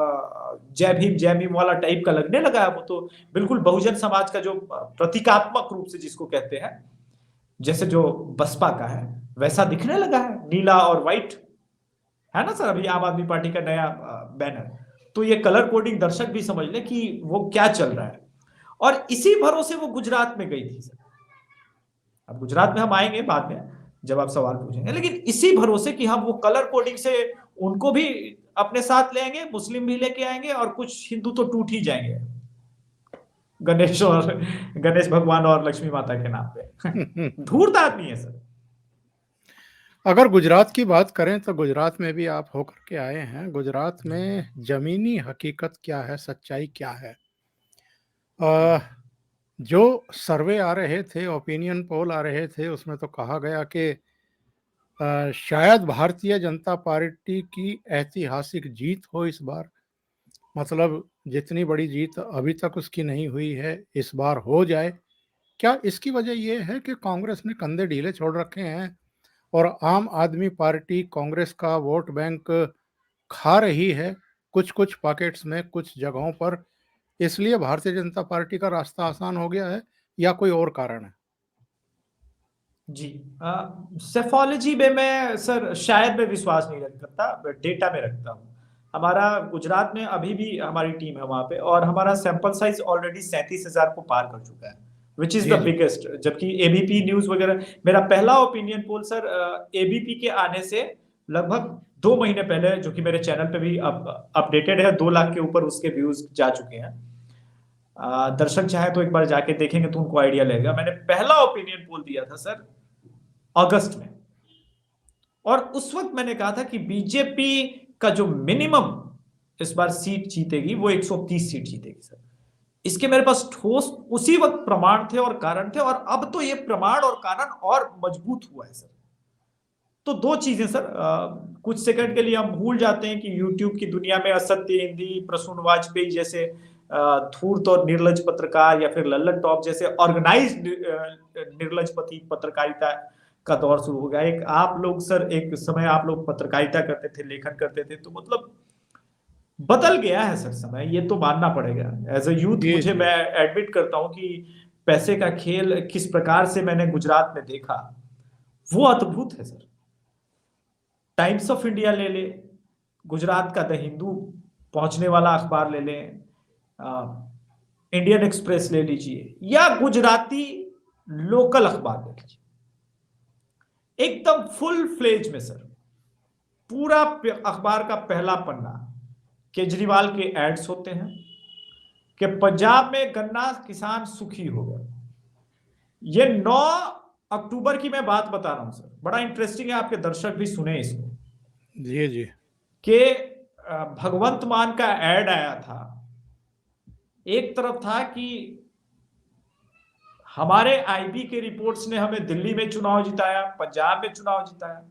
Speaker 2: जय भीम वाला टाइप का लगने लगा है। वो तो बिल्कुल बहुजन समाज का जो प्रतीकात्मक रूप से जिसको कहते हैं, जैसे जो बसपा का है वैसा दिखने लगा है, नीला और व्हाइट, है ना सर अभी आम आदमी पार्टी का नया बैनर। तो ये कलर कोडिंग दर्शक भी समझ ले कि वो क्या चल रहा है। और इसी भरोसे वो गुजरात में गई थी सर। अब गुजरात में हम आएंगे बाद में जब आप सवाल पूछेंगे, लेकिन इसी भरोसे कि हम वो कलर कोडिंग से उनको भी अपने साथ लेंगे, मुस्लिम भी लेके आएंगे, और कुछ हिंदू तो टूट ही जाएंगे गणेश भगवान और लक्ष्मी माता के नाम पे। धूर्त आदमी है सर।
Speaker 1: अगर गुजरात की बात करें तो गुजरात में भी आप होकर के आए हैं। गुजरात में ज़मीनी हकीकत क्या है, सच्चाई क्या है? अ, जो सर्वे आ रहे थे, ओपिनियन पोल आ रहे थे, उसमें तो कहा गया कि शायद भारतीय जनता पार्टी की ऐतिहासिक जीत हो इस बार। मतलब जितनी बड़ी जीत अभी तक उसकी नहीं हुई है, इस बार हो जाए। क्या इसकी वजह ये है कि कांग्रेस ने कंधे ढीले छोड़ रखे हैं और आम आदमी पार्टी कांग्रेस का वोट बैंक खा रही है कुछ-कुछ पॉकेट्स में, कुछ जगहों पर, इसलिए भारतीय जनता पार्टी का रास्ता आसान हो गया है या कोई और कारण है?
Speaker 2: जी, सेफोलॉजी में मैं सर शायद मैं विश्वास नहीं रखता, डेटा में रखता हूँ। हमारा गुजरात में अभी भी हमारी टीम है वहां पे, और हमारा सैंपल साइज ऑलरेडी 37,000 को पार कर चुका है, which is
Speaker 1: G,
Speaker 2: the
Speaker 1: G.
Speaker 2: Biggest. जबकि एबीपी न्यूज वगैरह, मेरा पहला ओपिनियन पोल सर एबीपी के आने से लगभग 2 महीने पहले, जो कि मेरे चैनल पे भी अपडेटेड है, 2 लाख के ऊपर उसके व्यूज जा चुके हैं। दर्शक चाहे तो एक बार जाके देखेंगे तो उनको आइडिया लगेगा। मैंने पहला ओपिनियन पोल दिया था सर अगस्त में, और उस वक्त मैंने कहा था कि बीजेपी का जो मिनिमम इस बार सीट जीतेगी वो 130 सीट जीतेगी सर। इसके मेरे पास ठोस उसी वक्त प्रमाण थे और कारण थे, और अब तो ये प्रमाण और कारण और मजबूत हुआ है सर। तो दो चीजें सर, कुछ सेकंड के लिए हम भूल जाते हैं कि यूट्यूब की दुनिया में असत्य हिंदी, प्रसून वाजपेयी जैसे धूर्त और निर्लज पत्रकार, या फिर लल्लन टॉप जैसे ऑर्गेनाइज निर्लजपति पत्रकारिता का दौर शुरू हो गया। एक आप लोग सर, एक समय आप लोग पत्रकारिता करते थे, लेखन करते थे, तो मतलब बदल गया है सर समय, ये तो मानना पड़ेगा। एज अ यूथ
Speaker 1: जी,
Speaker 2: मुझे,
Speaker 1: जी।
Speaker 2: मैं एडमिट करता हूं कि पैसे का खेल किस प्रकार से मैंने गुजरात में देखा, वो अद्भुत है सर। टाइम्स ऑफ इंडिया ले ले, गुजरात का द हिंदू पहुंचने वाला अखबार ले लें, इंडियन एक्सप्रेस ले लीजिए, या गुजराती लोकल अखबार ले लीजिए, एकदम फुल फ्लेज में सर पूरा अखबार का पहला पन्ना केजरीवाल के एड्स होते हैं कि पंजाब में गन्ना किसान सुखी हो गया। ये 9 अक्टूबर की मैं बात बता रहा हूं सर, बड़ा इंटरेस्टिंग है, आपके दर्शक भी सुने इसको।
Speaker 1: जी, जी।
Speaker 2: कि भगवंत मान का एड आया था। एक तरफ था कि हमारे आईबी के रिपोर्ट्स ने हमें दिल्ली में चुनाव जिताया, पंजाब में चुनाव जिताया।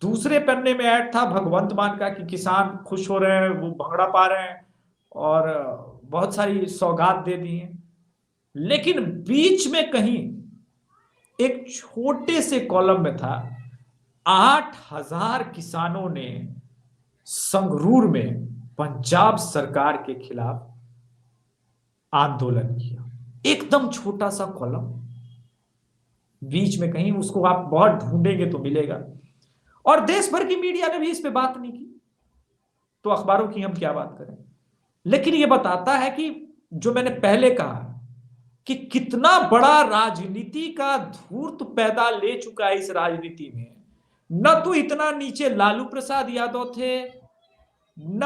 Speaker 2: दूसरे पन्ने में ऐड था भगवंत मान का कि किसान खुश हो रहे हैं, वो भंगड़ा पा रहे हैं, और बहुत सारी सौगात दे दी है। लेकिन बीच में कहीं एक छोटे से कॉलम में था, 8,000 किसानों ने संगरूर में पंजाब सरकार के खिलाफ आंदोलन किया। एकदम छोटा सा कॉलम, बीच में कहीं, उसको आप बहुत ढूंढेंगे तो मिलेगा। और देश भर की मीडिया ने भी इस पे बात नहीं की, तो अखबारों की हम क्या बात करें। लेकिन यह बताता है कि जो मैंने पहले कहा कि कितना बड़ा राजनीति का धूर्त पैदा ले चुका है इस राजनीति में। न तो इतना नीचे लालू प्रसाद यादव थे, न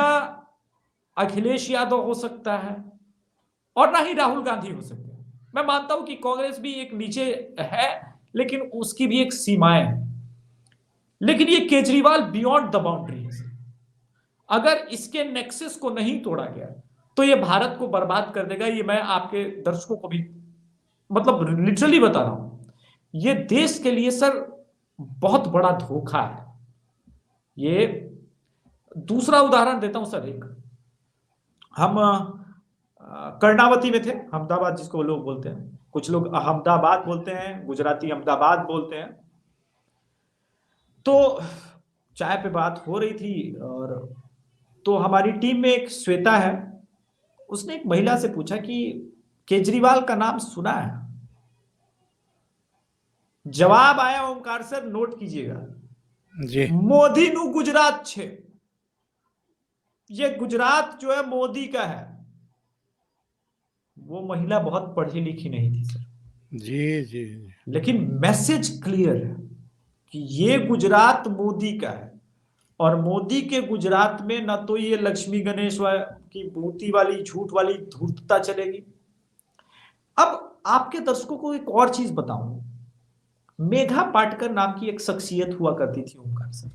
Speaker 2: अखिलेश यादव हो सकता है, और ना ही राहुल गांधी हो सकते हैं। मैं मानता हूं कि कांग्रेस भी एक नीचे है, लेकिन उसकी भी एक सीमाएं हैं। लेकिन ये केजरीवाल बियॉन्ड द बाउंड्री है। अगर इसके नेक्सस को नहीं तोड़ा गया तो ये भारत को बर्बाद कर देगा। ये मैं आपके दर्शकों को भी मतलब लिटरली बता रहा हूं, ये देश के लिए सर बहुत बड़ा धोखा है। ये दूसरा उदाहरण देता हूं सर, एक हम कर्णावती में थे, अहमदाबाद जिसको लोग बोलते हैं, कुछ लोग अहमदाबाद बोलते हैं, गुजराती अहमदाबाद बोलते हैं। तो चाय पे बात हो रही थी, और तो हमारी टीम में एक श्वेता है, उसने एक महिला से पूछा कि केजरीवाल का नाम सुना है? जवाब आया, ओमकार सर नोट कीजिएगा,
Speaker 1: जी
Speaker 2: मोदी नु गुजरात छे। ये गुजरात जो है मोदी का है। वो महिला बहुत पढ़ी लिखी नहीं थी सर,
Speaker 1: जी जी जी।
Speaker 2: लेकिन मैसेज क्लियर है कि ये गुजरात मोदी का है, और मोदी के गुजरात में ना तो ये लक्ष्मी गणेश की मूर्ति वाली झूठ वाली धूर्तता चलेगी। अब आपके दर्शकों को एक और चीज बताऊं, मेघा पाटकर नाम की एक शख्सियत हुआ करती थी ओमकार सर,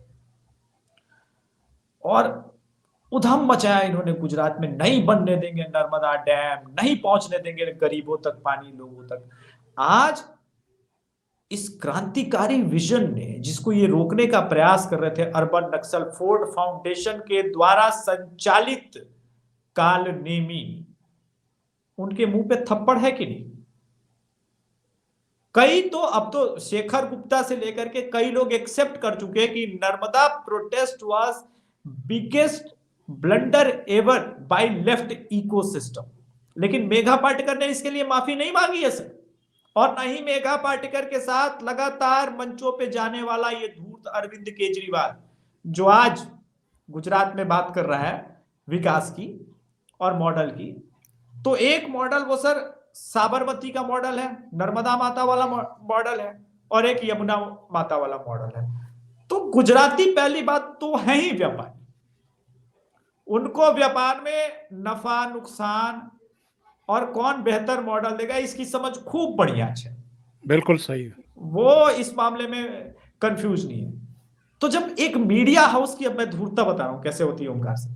Speaker 2: और उधम मचाया इन्होंने गुजरात में, नहीं बनने देंगे नर्मदा डैम, नहीं पहुंचने देंगे गरीबों तक पानी, लोगों तक। आज इस क्रांतिकारी विजन ने, जिसको ये रोकने का प्रयास कर रहे थे, अर्बन नक्सल फोर्ड फाउंडेशन के द्वारा संचालित काल नेमी, उनके मुंह पे थप्पड़ है कि नहीं? कई तो अब तो शेखर गुप्ता से लेकर के कई लोग एक्सेप्ट कर चुके हैं कि Narmada protest was biggest blunder ever by left ecosystem. लेकिन मेघा पाटकर ने इसके लिए माफी नहीं मांगी है सर, और न ही मेघा पाटकर के साथ लगातार मंचों पे जाने वाला ये धूर्त अरविंद केजरीवाल, जो आज गुजरात में बात कर रहा है विकास की और मॉडल की। तो एक मॉडल वो सर साबरमती का मॉडल है, नर्मदा माता वाला मॉडल है, और एक यमुना माता वाला मॉडल है। तो गुजराती पहली बात तो है ही व्यापारी, उनको व्यापार में नफा नुकसान और कौन बेहतर मॉडल देगा इसकी समझ खूब बढ़िया है,
Speaker 1: बिल्कुल सही है।
Speaker 2: वो इस मामले में कंफ्यूज नहीं है। तो जब एक मीडिया हाउस की, अब मैं धूर्तता बता रहा हूं कैसे होती है ओमकार से,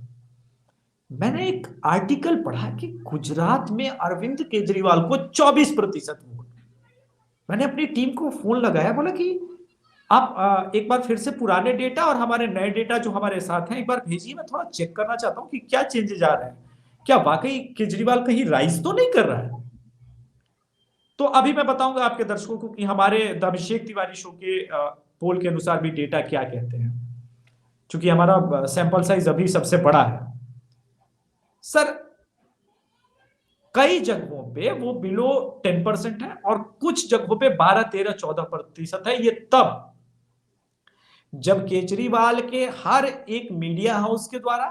Speaker 2: मैंने एक आर्टिकल पढ़ा कि गुजरात में अरविंद केजरीवाल को 24% वोट। मैंने अपनी टीम को फोन लगाया, बोला कि आप एक बार फिर से पुराने डेटा और हमारे नए डेटा जो हमारे साथ हैं एक बार भेजिए, मैं थोड़ा चेक करना चाहता हूं कि क्या चेंजेस आ रहे हैं, क्या वाकई केजरीवाल कहीं राइज तो नहीं कर रहा है। तो अभी मैं बताऊंगा आपके दर्शकों को कि हमारे द अभिषेक तिवारी शो के पोल के अनुसार भी डेटा क्या कहते हैं, क्योंकि हमारा सैंपल साइज अभी सबसे बड़ा है सर। कई जगहों पे वो बिलो 10% है, और कुछ जगहों पे 12, 13, 14% है। ये तब जब केजरीवाल के हर एक मीडिया हाउस के द्वारा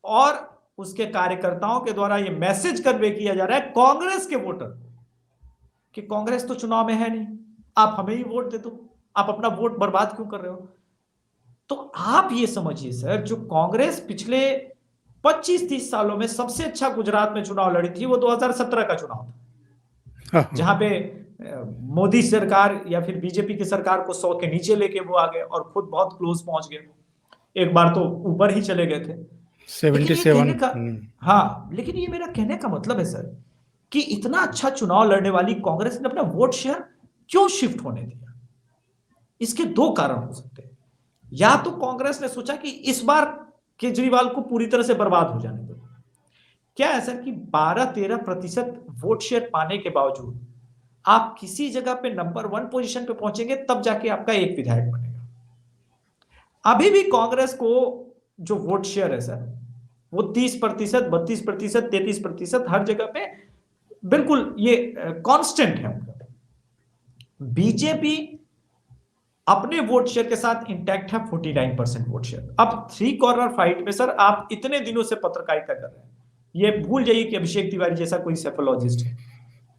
Speaker 2: और उसके कार्यकर्ताओं के द्वारा ये मैसेज कन्वे किया जा रहा है कांग्रेस के वोटर कि कांग्रेस तो चुनाव में है नहीं, आप हमें ही वोट दे दो, आप अपना वोट बर्बाद क्यों कर रहे हो। तो आप ये समझिए सर, जो कांग्रेस पिछले 25-30 सालों में सबसे अच्छा गुजरात में चुनाव लड़ी थी, वो 2017 का चुनाव था, जहां पे मोदी सरकार या फिर बीजेपी की सरकार को 100 के नीचे लेके वो आ गए और खुद बहुत क्लोज पहुंच गए, एक बार तो ऊपर ही चले गए थे।
Speaker 1: 77।
Speaker 2: हाँ, लेकिन ये मेरा कहने का मतलब है सर कि इतना अच्छा चुनाव लड़ने वाली कांग्रेस ने अपना वोट शेयर क्यों शिफ्ट होने दिया। इसके दो कारण हो सकते हैं। या तो कांग्रेस ने सोचा कि इस बार केजरीवाल को पूरी तरह से बर्बाद हो जाने दो। क्या है सर कि 12-13% वोट शेयर पाने के बावजूद आप किसी जगह पे नंबर 1 पोजीशन पे पहुंचेंगे, तब जाके आपका एक विधायक बनेगा। अभी भी कांग्रेस को जो वोट शेयर है सर, वो 30%, 32%, 33% हर जगह पे बिल्कुल ये कांस्टेंट है उनका। बीजेपी अपने वोट शेयर के साथ इंटैक्ट है 49% वोट शेयर। अब 3 कॉर्नर फाइट में सर आप इतने दिनों से पत्रकारिता कर रहे हैं, ये भूल जाइए कि अभिषेक तिवारी जैसा कोई सेफोलॉजिस्ट है,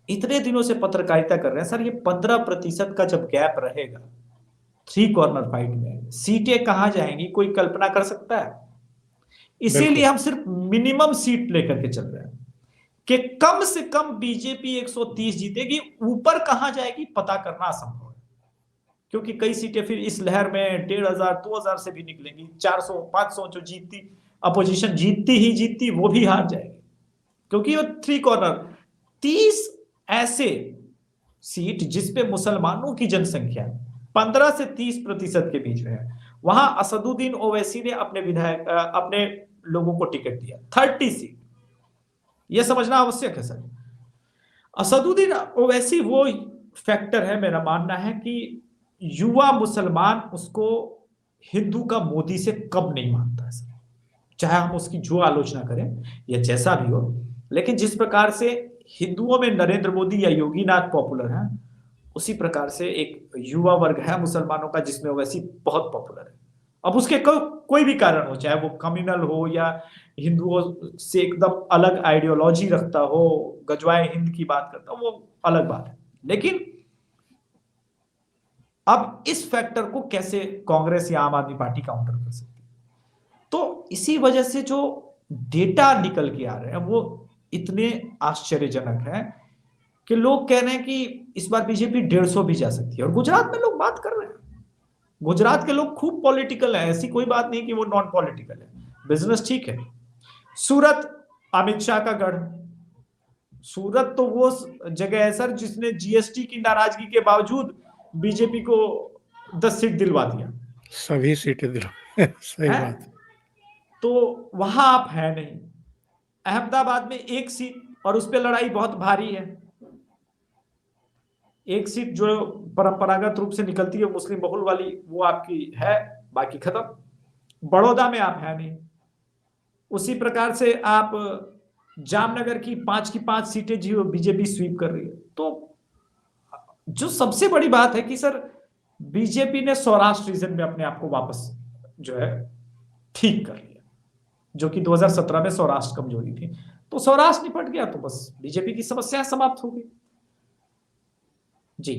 Speaker 2: इतने दिनों से पत्रकारिता कर रहे हैं सर, ये 15% का जब गैप रहेगा 3 कॉर्नर फाइट में, सीटें कहां जाएंगी कोई कल्पना कर सकता है। इसीलिए हम सिर्फ मिनिमम सीट लेकर के चल रहे हैं कि कम से कम बीजेपी 130 जीतेगी, ऊपर कहां जाएगी पता करना असंभव है, क्योंकि कई सीटें फिर इस लहर में 1500, 2000 से भी निकलेंगी। 400, 500 जो जीतती अपोजिशन जीतती ही जीतती, वो भी हार जाएगी, क्योंकि वो 3 कॉर्नर 30 ऐसे सीट जिसपे मुसलमानों की जनसंख्या 15 से 30% के बीच में है, वहां असदुद्दीन ओवैसी ने अपने लोगों को टिकट दिया 30 सीट। यह समझना आवश्यक है सर। असदुद्दीन ओवैसी वो फैक्टर है, मेरा मानना है कि युवा मुसलमान उसको हिंदू का मोदी से कब नहीं मानता है सर। चाहे हम उसकी जो आलोचना करें या जैसा भी हो, लेकिन जिस प्रकार से हिंदुओं में नरेंद्र मोदी या योगीनाथ पॉपुलर है, उसी प्रकार से एक युवा वर्ग है मुसलमानों का जिसमें ओवैसी बहुत पॉपुलर है। अब उसके कोई भी कारण हो, चाहे वो कम्युनल हो या हिंदुओं से एकदम अलग आइडियोलॉजी रखता हो, गजवाए हिंद की बात करता हो, वो अलग बात है। लेकिन अब इस फैक्टर को कैसे कांग्रेस या आम आदमी पार्टी काउंटर कर सकती है? तो इसी वजह से जो डेटा निकल के आ रहे हैं वो इतने आश्चर्यजनक है कि लोग कह रहे हैं कि इस बार बीजेपी 150 भी जा सकती है। और गुजरात में लोग बात कर रहे हैं, गुजरात के लोग खूब पॉलिटिकल है, ऐसी कोई बात नहीं कि वो नॉन पॉलिटिकल है, बिजनेस ठीक है। सूरत अमित शाह का गढ़, सूरत तो वो जगह है सर जिसने जीएसटी की नाराजगी के बावजूद बीजेपी को 10 सीट दिलवा दिया,
Speaker 1: सभी सीटें दिला सही
Speaker 2: है?
Speaker 1: बात।
Speaker 2: तो वहां आप है नहीं। अहमदाबाद में 1 सीट और उस पर लड़ाई बहुत भारी है। 1 सीट जो परंपरागत रूप से निकलती है मुस्लिम बहुल वाली, वो आपकी है, बाकी खत्म। बड़ौदा में आप है नहीं। उसी प्रकार से आप जामनगर की 5 की 5 सीटें जो बीजेपी स्वीप कर रही है। तो जो सबसे बड़ी बात है कि सर बीजेपी ने सौराष्ट्र रीजन में अपने आप को वापस जो है ठीक कर लिया, जो कि 2017 में सौराष्ट्र कमजोरी थी। तो सौराष्ट्र निपट गया तो बस बीजेपी की समस्या समाप्त हो गई। जी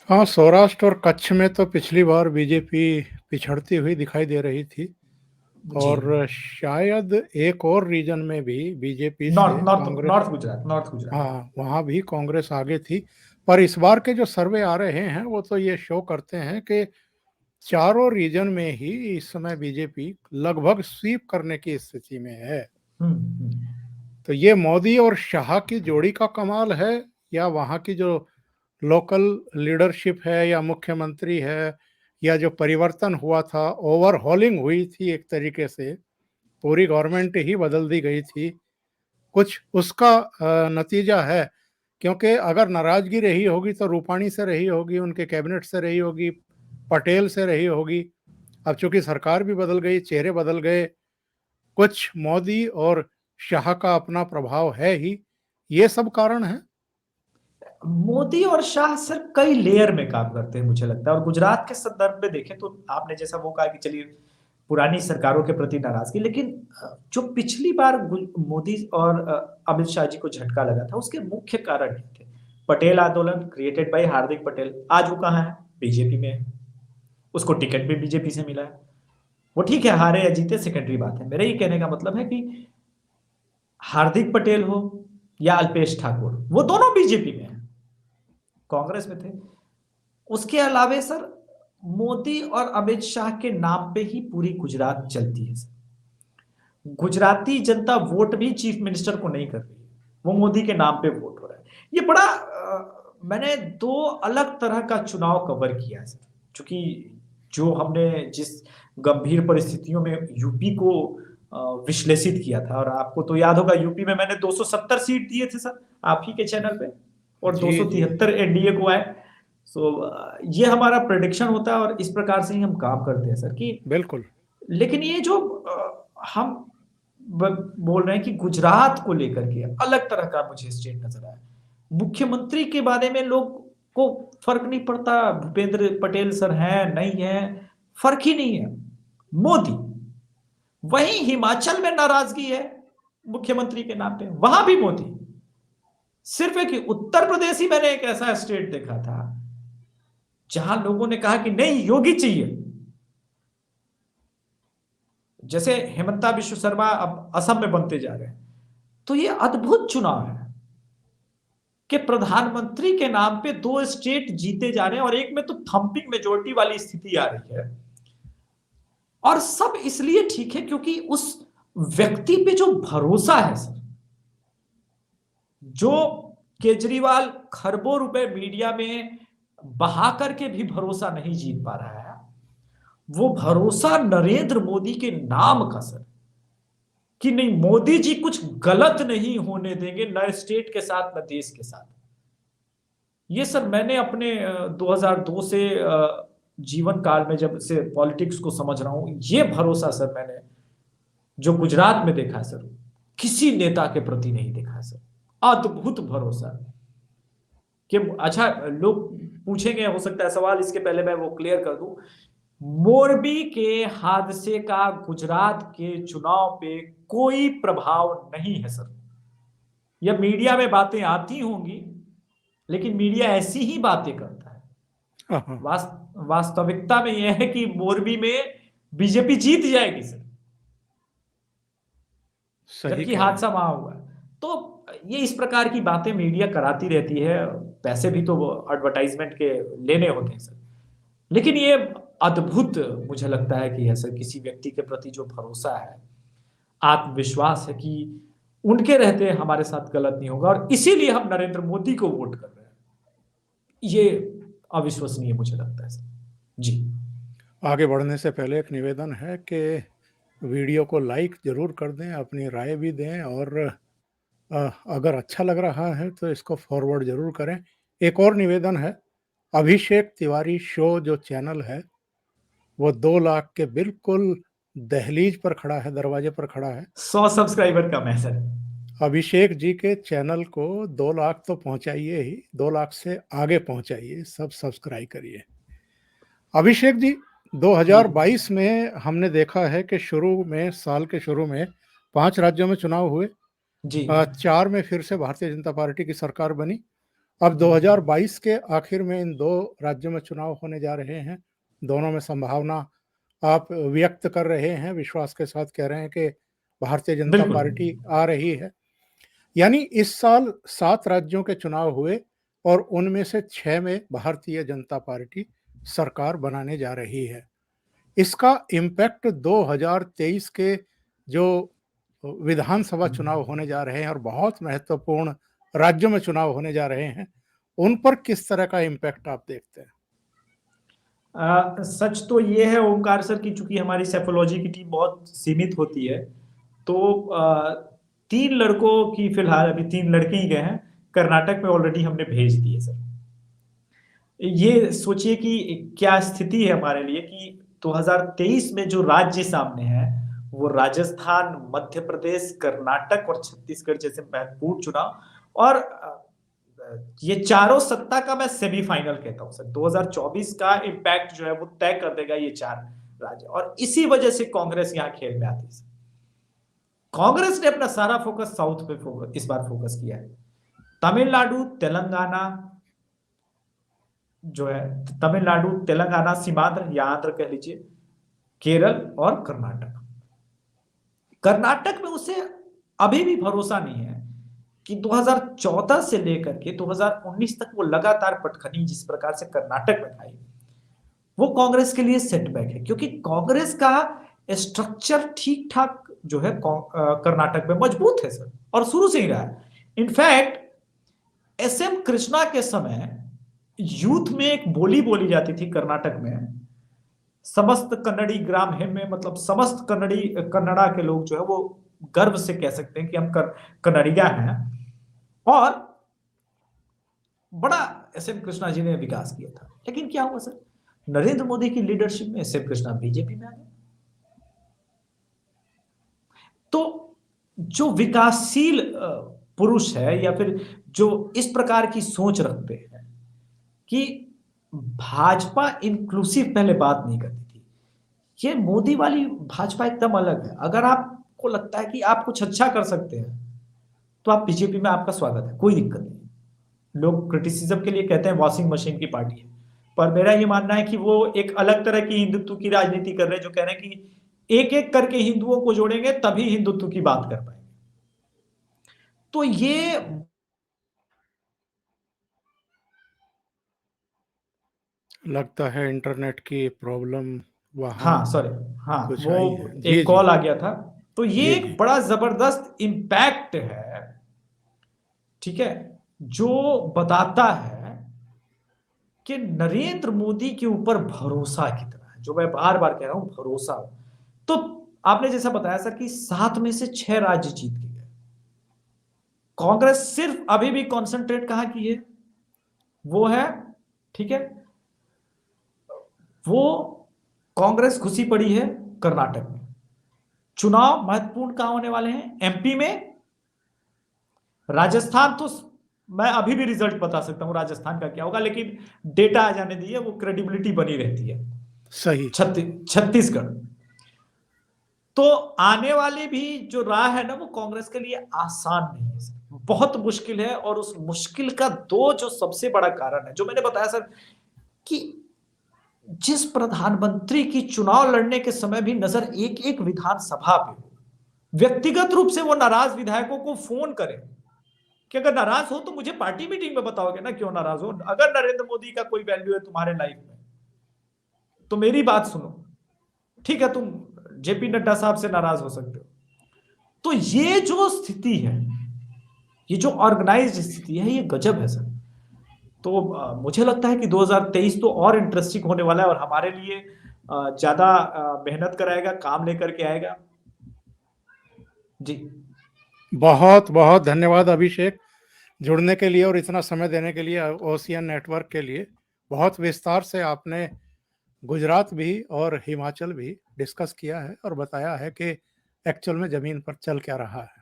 Speaker 1: हाँ, सौराष्ट्र और कच्छ में तो पिछली बार बीजेपी पिछड़ती हुई दिखाई दे रही थी,
Speaker 2: जी।
Speaker 1: और शायद एक और रीजन में भी बीजेपी से
Speaker 2: north north
Speaker 1: Congress,
Speaker 2: north Gujarat, north Gujarat.
Speaker 1: हाँ, वहाँ भी कांग्रेस आगे थी। पर इस बार के जो सर्वे आ रहे हैं वो तो ये शो करते हैं कि चारों रीजन में ही इस समय बीजेपी लगभग स्वीप करने की स्थिति में है।
Speaker 2: हम्म।
Speaker 1: तो ये मोदी और शाह की जोड़ी का कमाल है, या वहाँ की जो लोकल लीडरशिप है, या मुख्यमंत्री है, या जो परिवर्तन हुआ था, ओवरहॉलिंग हुई थी, एक तरीके से पूरी गवर्नमेंट ही बदल दी गई थी, कुछ उसका नतीजा है। क्योंकि अगर नाराजगी रही होगी तो रूपाणी से रही होगी, उनके कैबिनेट से रही होगी, पटेल से रही होगी। अब चूंकि सरकार भी बदल गई, चेहरे बदल गए, कुछ मोदी और शाह का अपना प्रभाव है ही, ये सब कारण है।
Speaker 2: मोदी और शाह सर कई लेयर में काम करते हैं मुझे लगता है। और गुजरात के संदर्भ में देखें तो आपने जैसा वो कहा कि चलिए पुरानी सरकारों के प्रति नाराजगी, लेकिन जो पिछली बार मोदी और अमित शाह जी को झटका लगा था उसके मुख्य कारण ये थे। पटेल आंदोलन क्रिएटेड बाय हार्दिक पटेल, आज वो कहाँ है? बीजेपी में है। उसको टिकट भी बीजेपी से मिला है। वो ठीक है, हारे या जीते सेकेंडरी बात है। मेरा ये कहने का मतलब है कि हार्दिक पटेल हो या अल्पेश ठाकुर, वो दोनों बीजेपी में है, कांग्रेस में थे। उसके अलावे सर मोदी और अमित शाह के नाम पे ही पूरी गुजरात चलती है सर। गुजराती जनता वोट भी चीफ मिनिस्टर को नहीं कर रही है, वो मोदी के नाम पे वोट हो रहा है। ये बड़ा मैंने 2 अलग तरह का चुनाव कवर किया है सर, क्योंकि जो हमने जिस गंभीर परिस्थितियों में यूपी को विश्लेषित किया था, और आपको तो याद होगा यूपी में मैंने 270 सीट दिए थे सर आप ही के चैनल पे, और
Speaker 1: जी, जी।
Speaker 2: 273 एनडीए को आए। सो ये हमारा प्रेडिक्शन होता है और इस प्रकार से ही हम काम करते हैं सर कि
Speaker 1: बिल्कुल।
Speaker 2: लेकिन ये जो हम बोल रहे हैं कि गुजरात को लेकर के अलग तरह का मुझे स्टेट नजर आया। मुख्यमंत्री के बारे में लोग को फर्क नहीं पड़ता, भूपेंद्र पटेल सर हैं नहीं है, फर्क ही नहीं है। मोदी, वहीं हिमाचल में नाराजगी है मुख्यमंत्री के नाम पे, वहां भी मोदी। सिर्फ एक उत्तर प्रदेश ही मैंने एक ऐसा स्टेट देखा था जहां लोगों ने कहा कि नहीं योगी चाहिए। जैसे हेमंता विश्व शर्मा अब असम में बनते जा रहे हैं। तो ये अद्भुत चुनाव है कि प्रधानमंत्री के नाम पे 2 स्टेट जीते जा रहे हैं, और एक में तो थंपिंग मेजोरिटी वाली स्थिति आ रही है। और सब इसलिए ठीक है क्योंकि उस व्यक्ति पे जो भरोसा है सर, जो केजरीवाल खरबों रुपए मीडिया में बहा करके भी भरोसा नहीं जीत पा रहा है। वो भरोसा नरेंद्र मोदी के नाम का सर, कि नहीं मोदी जी कुछ गलत नहीं होने देंगे, न स्टेट के साथ न देश के साथ। ये सर मैंने अपने 2002 से जीवन काल में जब से पॉलिटिक्स को समझ रहा हूं, ये भरोसा सर मैंने जो गुजरात में देखा है सर, किसी नेता के प्रति नहीं देखा है सर। अद्भुत भरोसा कि अच्छा, लोग पूछेंगे हो सकता है सवाल, इसके पहले मैं वो क्लियर कर दूं। मोरबी के हादसे का गुजरात के चुनाव पे कोई प्रभाव नहीं है सर। यह मीडिया में बातें आती होंगी, लेकिन मीडिया ऐसी ही बातें करता है। वास्तविकता में यह है कि मोरबी में बीजेपी जीत जाएगी सर, जबकि हादसा वहां हुआ है। तो ये इस प्रकार की बातें मीडिया कराती रहती है, पैसे भी तो एडवर्टाइजमेंट के लेने होते हैं सर। लेकिन ये अद्भुत मुझे लगता है कि है सर, किसी व्यक्ति के प्रति जो भरोसा है, आत्मविश्वास है कि उनके रहते हमारे साथ गलत नहीं होगा, और इसीलिए हम नरेंद्र मोदी को वोट कर रहे हैं। ये अविश्वसनीय मुझे लगता है सर। जी,
Speaker 1: आगे बढ़ने से पहले एक निवेदन है कि वीडियो को लाइक जरूर कर दें, अपनी राय भी दें, और अगर अच्छा लग रहा है तो इसको फॉरवर्ड जरूर करें। एक और निवेदन है, अभिषेक तिवारी शो जो चैनल है वो 2 लाख के बिल्कुल दहलीज पर खड़ा है, दरवाजे पर खड़ा है।
Speaker 2: 100 सब्सक्राइबर कम है सर।
Speaker 1: अभिषेक जी के चैनल को 2 लाख तो पहुंचाइए ही, 2 लाख से आगे पहुंचाइए, सब सब्सक्राइब करिए। अभिषेक जी, 2022 में हमने देखा है कि साल के शुरू में 5 राज्यों में चुनाव हुए,
Speaker 2: जी
Speaker 1: 4 में फिर से भारतीय जनता पार्टी की सरकार बनी। अब 2022 के आखिर में इन 2 राज्यों में चुनाव होने जा रहे हैं। दोनों में संभावना आप व्यक्त कर रहे हैं, विश्वास के साथ कह रहे हैं कि भारतीय जनता पार्टी आ रही है। यानी इस साल 7 राज्यों के चुनाव हुए और उनमें से 6 में भारतीय जनता पार्टी सरकार बनाने जा रही है। इसका इम्पैक्ट 2023 के जो विधानसभा चुनाव होने जा रहे हैं और बहुत महत्वपूर्ण राज्यों में चुनाव होने जा रहे हैं, उन पर किस तरह का इम्पैक्ट आप देखते हैं?
Speaker 2: सच तो ये है ओमकार सर कि चूंकि हमारी सेफोलॉजी की टीम बहुत सीमित होती है, तो 3 लड़कों की फिलहाल अभी 3 लड़के ही गए हैं, कर्नाटक में ऑलरेडी हमने भेज दिए सर। ये सोचिए कि क्या स्थिति है हमारे लिए कि 2023 में जो राज्य सामने है वो राजस्थान, मध्य प्रदेश, कर्नाटक और छत्तीसगढ़ जैसे महत्वपूर्ण चुनाव, और ये चारों सत्ता का मैं सेमीफाइनल कहता हूं सर। 2024 का इम्पैक्ट जो है वो तय कर देगा ये 4 राज्य, और इसी वजह से कांग्रेस यहां खेल में आती है। कांग्रेस ने अपना सारा फोकस साउथ पे इस बार फोकस किया है। तमिलनाडु, तेलंगाना जो है, तमिलनाडु, तेलंगाना सीमांध्र या आंध्र कह लीजिए, केरल और कर्नाटक। कर्नाटक में उसे अभी भी भरोसा नहीं है कि 2014 से लेकर के 2019 तक वो लगातार पटखनी जिस प्रकार से कर्नाटक में खाई, वो कांग्रेस के लिए सेटबैक है, क्योंकि कांग्रेस का स्ट्रक्चर ठीक ठाक जो है कर्नाटक में मजबूत है सर, और शुरू से ही रहा है। इनफैक्ट एसएम कृष्णा के समय यूथ में एक बोली बोली जाती थी कर्नाटक में, समस्त कन्नड़ी ग्राम है में, मतलब समस्त कन्नड़ा के लोग जो है वो गर्व से कह सकते हैं कि हम कन्नड़िया हैं, और बड़ा एसएम कृष्णा जी ने विकास किया था। लेकिन क्या हुआ सर, नरेंद्र मोदी की लीडरशिप में एसएम कृष्णा बीजेपी में आ गए। तो जो विकासशील पुरुष है या फिर जो इस प्रकार की सोच रखते हैं कि भाजपा इंक्लूसिव पहले बात नहीं करती थी, ये मोदी वाली भाजपा एकदम अलग है। अगर आपको लगता है कि आप कुछ अच्छा कर सकते हैं तो आप बीजेपी में, आपका स्वागत है, कोई दिक्कत नहीं। लोग क्रिटिसिज्म के लिए कहते हैं वॉशिंग मशीन की पार्टी है, पर मेरा ये मानना है कि वो एक अलग तरह की हिंदुत्व की राजनीति कर रहे हैं, जो कह रहे हैं कि एक एक करके हिंदुओं को जोड़ेंगे तभी हिंदुत्व की बात कर पाएंगे। तो ये
Speaker 1: लगता है इंटरनेट की प्रॉब्लम वहां।
Speaker 2: हाँ सॉरी, हाँ
Speaker 1: कुछ
Speaker 2: वो
Speaker 1: आई है। जी
Speaker 2: एक कॉल आ गया था। तो ये
Speaker 1: जी
Speaker 2: एक बड़ा जबरदस्त इंपैक्ट है, ठीक है, जो बताता है कि नरेंद्र मोदी के ऊपर भरोसा कितना है, जो मैं बार-बार कह रहा हूं, भरोसा। तो आपने जैसा बताया सर कि 7 में से 6 राज्य जीत के गए। कांग्रेस सिर्फ अभी भी कंसंट्रेट कहां की है? वो है, ठीक है, वो कांग्रेस घुसी पड़ी है कर्नाटक में। चुनाव महत्वपूर्ण कहां होने वाले हैं? एमपी में। राजस्थान तो मैं अभी भी रिजल्ट बता सकता हूं राजस्थान का क्या होगा, लेकिन डेटा आ जाने दीजिए, वो क्रेडिबिलिटी बनी रहती है।
Speaker 1: सही।
Speaker 2: छत्तीसगढ़। तो आने वाली भी जो राह है ना, वो कांग्रेस के लिए आसान नहीं है सर, बहुत मुश्किल है। और उस मुश्किल का दो जो सबसे बड़ा कारण है, जो मैंने बताया सर, कि जिस प्रधानमंत्री की चुनाव लड़ने के समय भी नजर एक एक विधानसभा पे हो, व्यक्तिगत रूप से वो नाराज विधायकों को फोन करे कि अगर नाराज हो तो मुझे पार्टी मीटिंग में बताओगे ना, क्यों नाराज हो। अगर नरेंद्र मोदी का कोई वैल्यू है तुम्हारे लाइफ में तो मेरी बात सुनो, ठीक है, तुम जेपी नड्डा साहब से नाराज हो सकते हो। तो ये जो स्थिति है, ये जो ऑर्गेनाइज्ड स्थिति है, ये गजब है सर। तो मुझे लगता है कि 2023 तो और इंटरेस्टिंग होने वाला है, और हमारे लिए ज्यादा मेहनत कराएगा, काम लेकर के आएगा जी।
Speaker 1: बहुत बहुत धन्यवाद अभिषेक, जुड़ने के लिए और इतना समय देने के लिए ओशियन नेटवर्क के लिए। बहुत विस्तार से आपने गुजरात भी और हिमाचल भी डिस्कस किया है और बताया है कि एक्चुअल में जमीन पर चल क्या रहा है।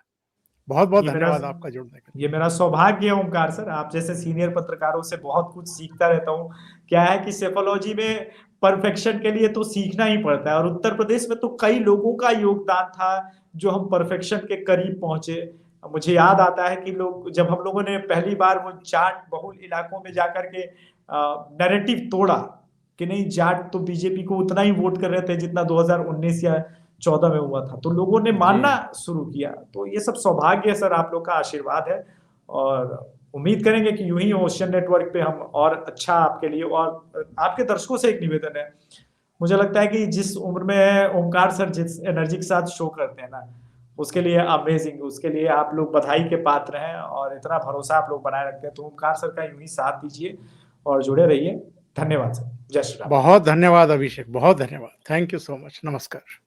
Speaker 1: बहुत बहुत
Speaker 2: ये मेरा
Speaker 1: धन्यवाद आपका जुड़ने के लिए।
Speaker 2: ये मेरा सौभाग्य है ओमकार सर, आप जैसे सीनियर पत्रकारों से बहुत कुछ सीखता रहता हूँ। क्या है कि सेफोलॉजी में परफेक्शन के लिए तो सीखना ही पड़ता है, और उत्तर प्रदेश में तो कई लोगों का योगदान था जो हम परफेक्शन के करीब पहुंचे। मुझे याद आता है कि जब हम लोगों ने पहली बार वो जाट बहुल इलाकों में जाकर के नैरेटिव तोड़ा कि नहीं, जाट तो बीजेपी को उतना ही वोट कर रहे थे जितना 2019 या 14 में हुआ था, तो लोगों ने मानना शुरू किया। तो ये सब सौभाग्य है सर, आप लोग का आशीर्वाद है। और उम्मीद करेंगे कि यूं ही ओशियन नेटवर्क पे हम और अच्छा आपके लिए, और आपके दर्शकों से एक निवेदन है, मुझे लगता है कि जिस उम्र में ओमकार सर जिस एनर्जी के साथ शो करते हैं ना, उसके लिए अमेजिंग, उसके लिए आप लोग बधाई के पात्र हैं, और इतना भरोसा आप लोग बनाए रखते हैं। तो ओमकार सर का यूं ही साथ दीजिए और जुड़े रहिए। धन्यवाद सर। जय श्री राम।
Speaker 1: बहुत धन्यवाद अभिषेक, बहुत धन्यवाद। Thank you so much. नमस्कार।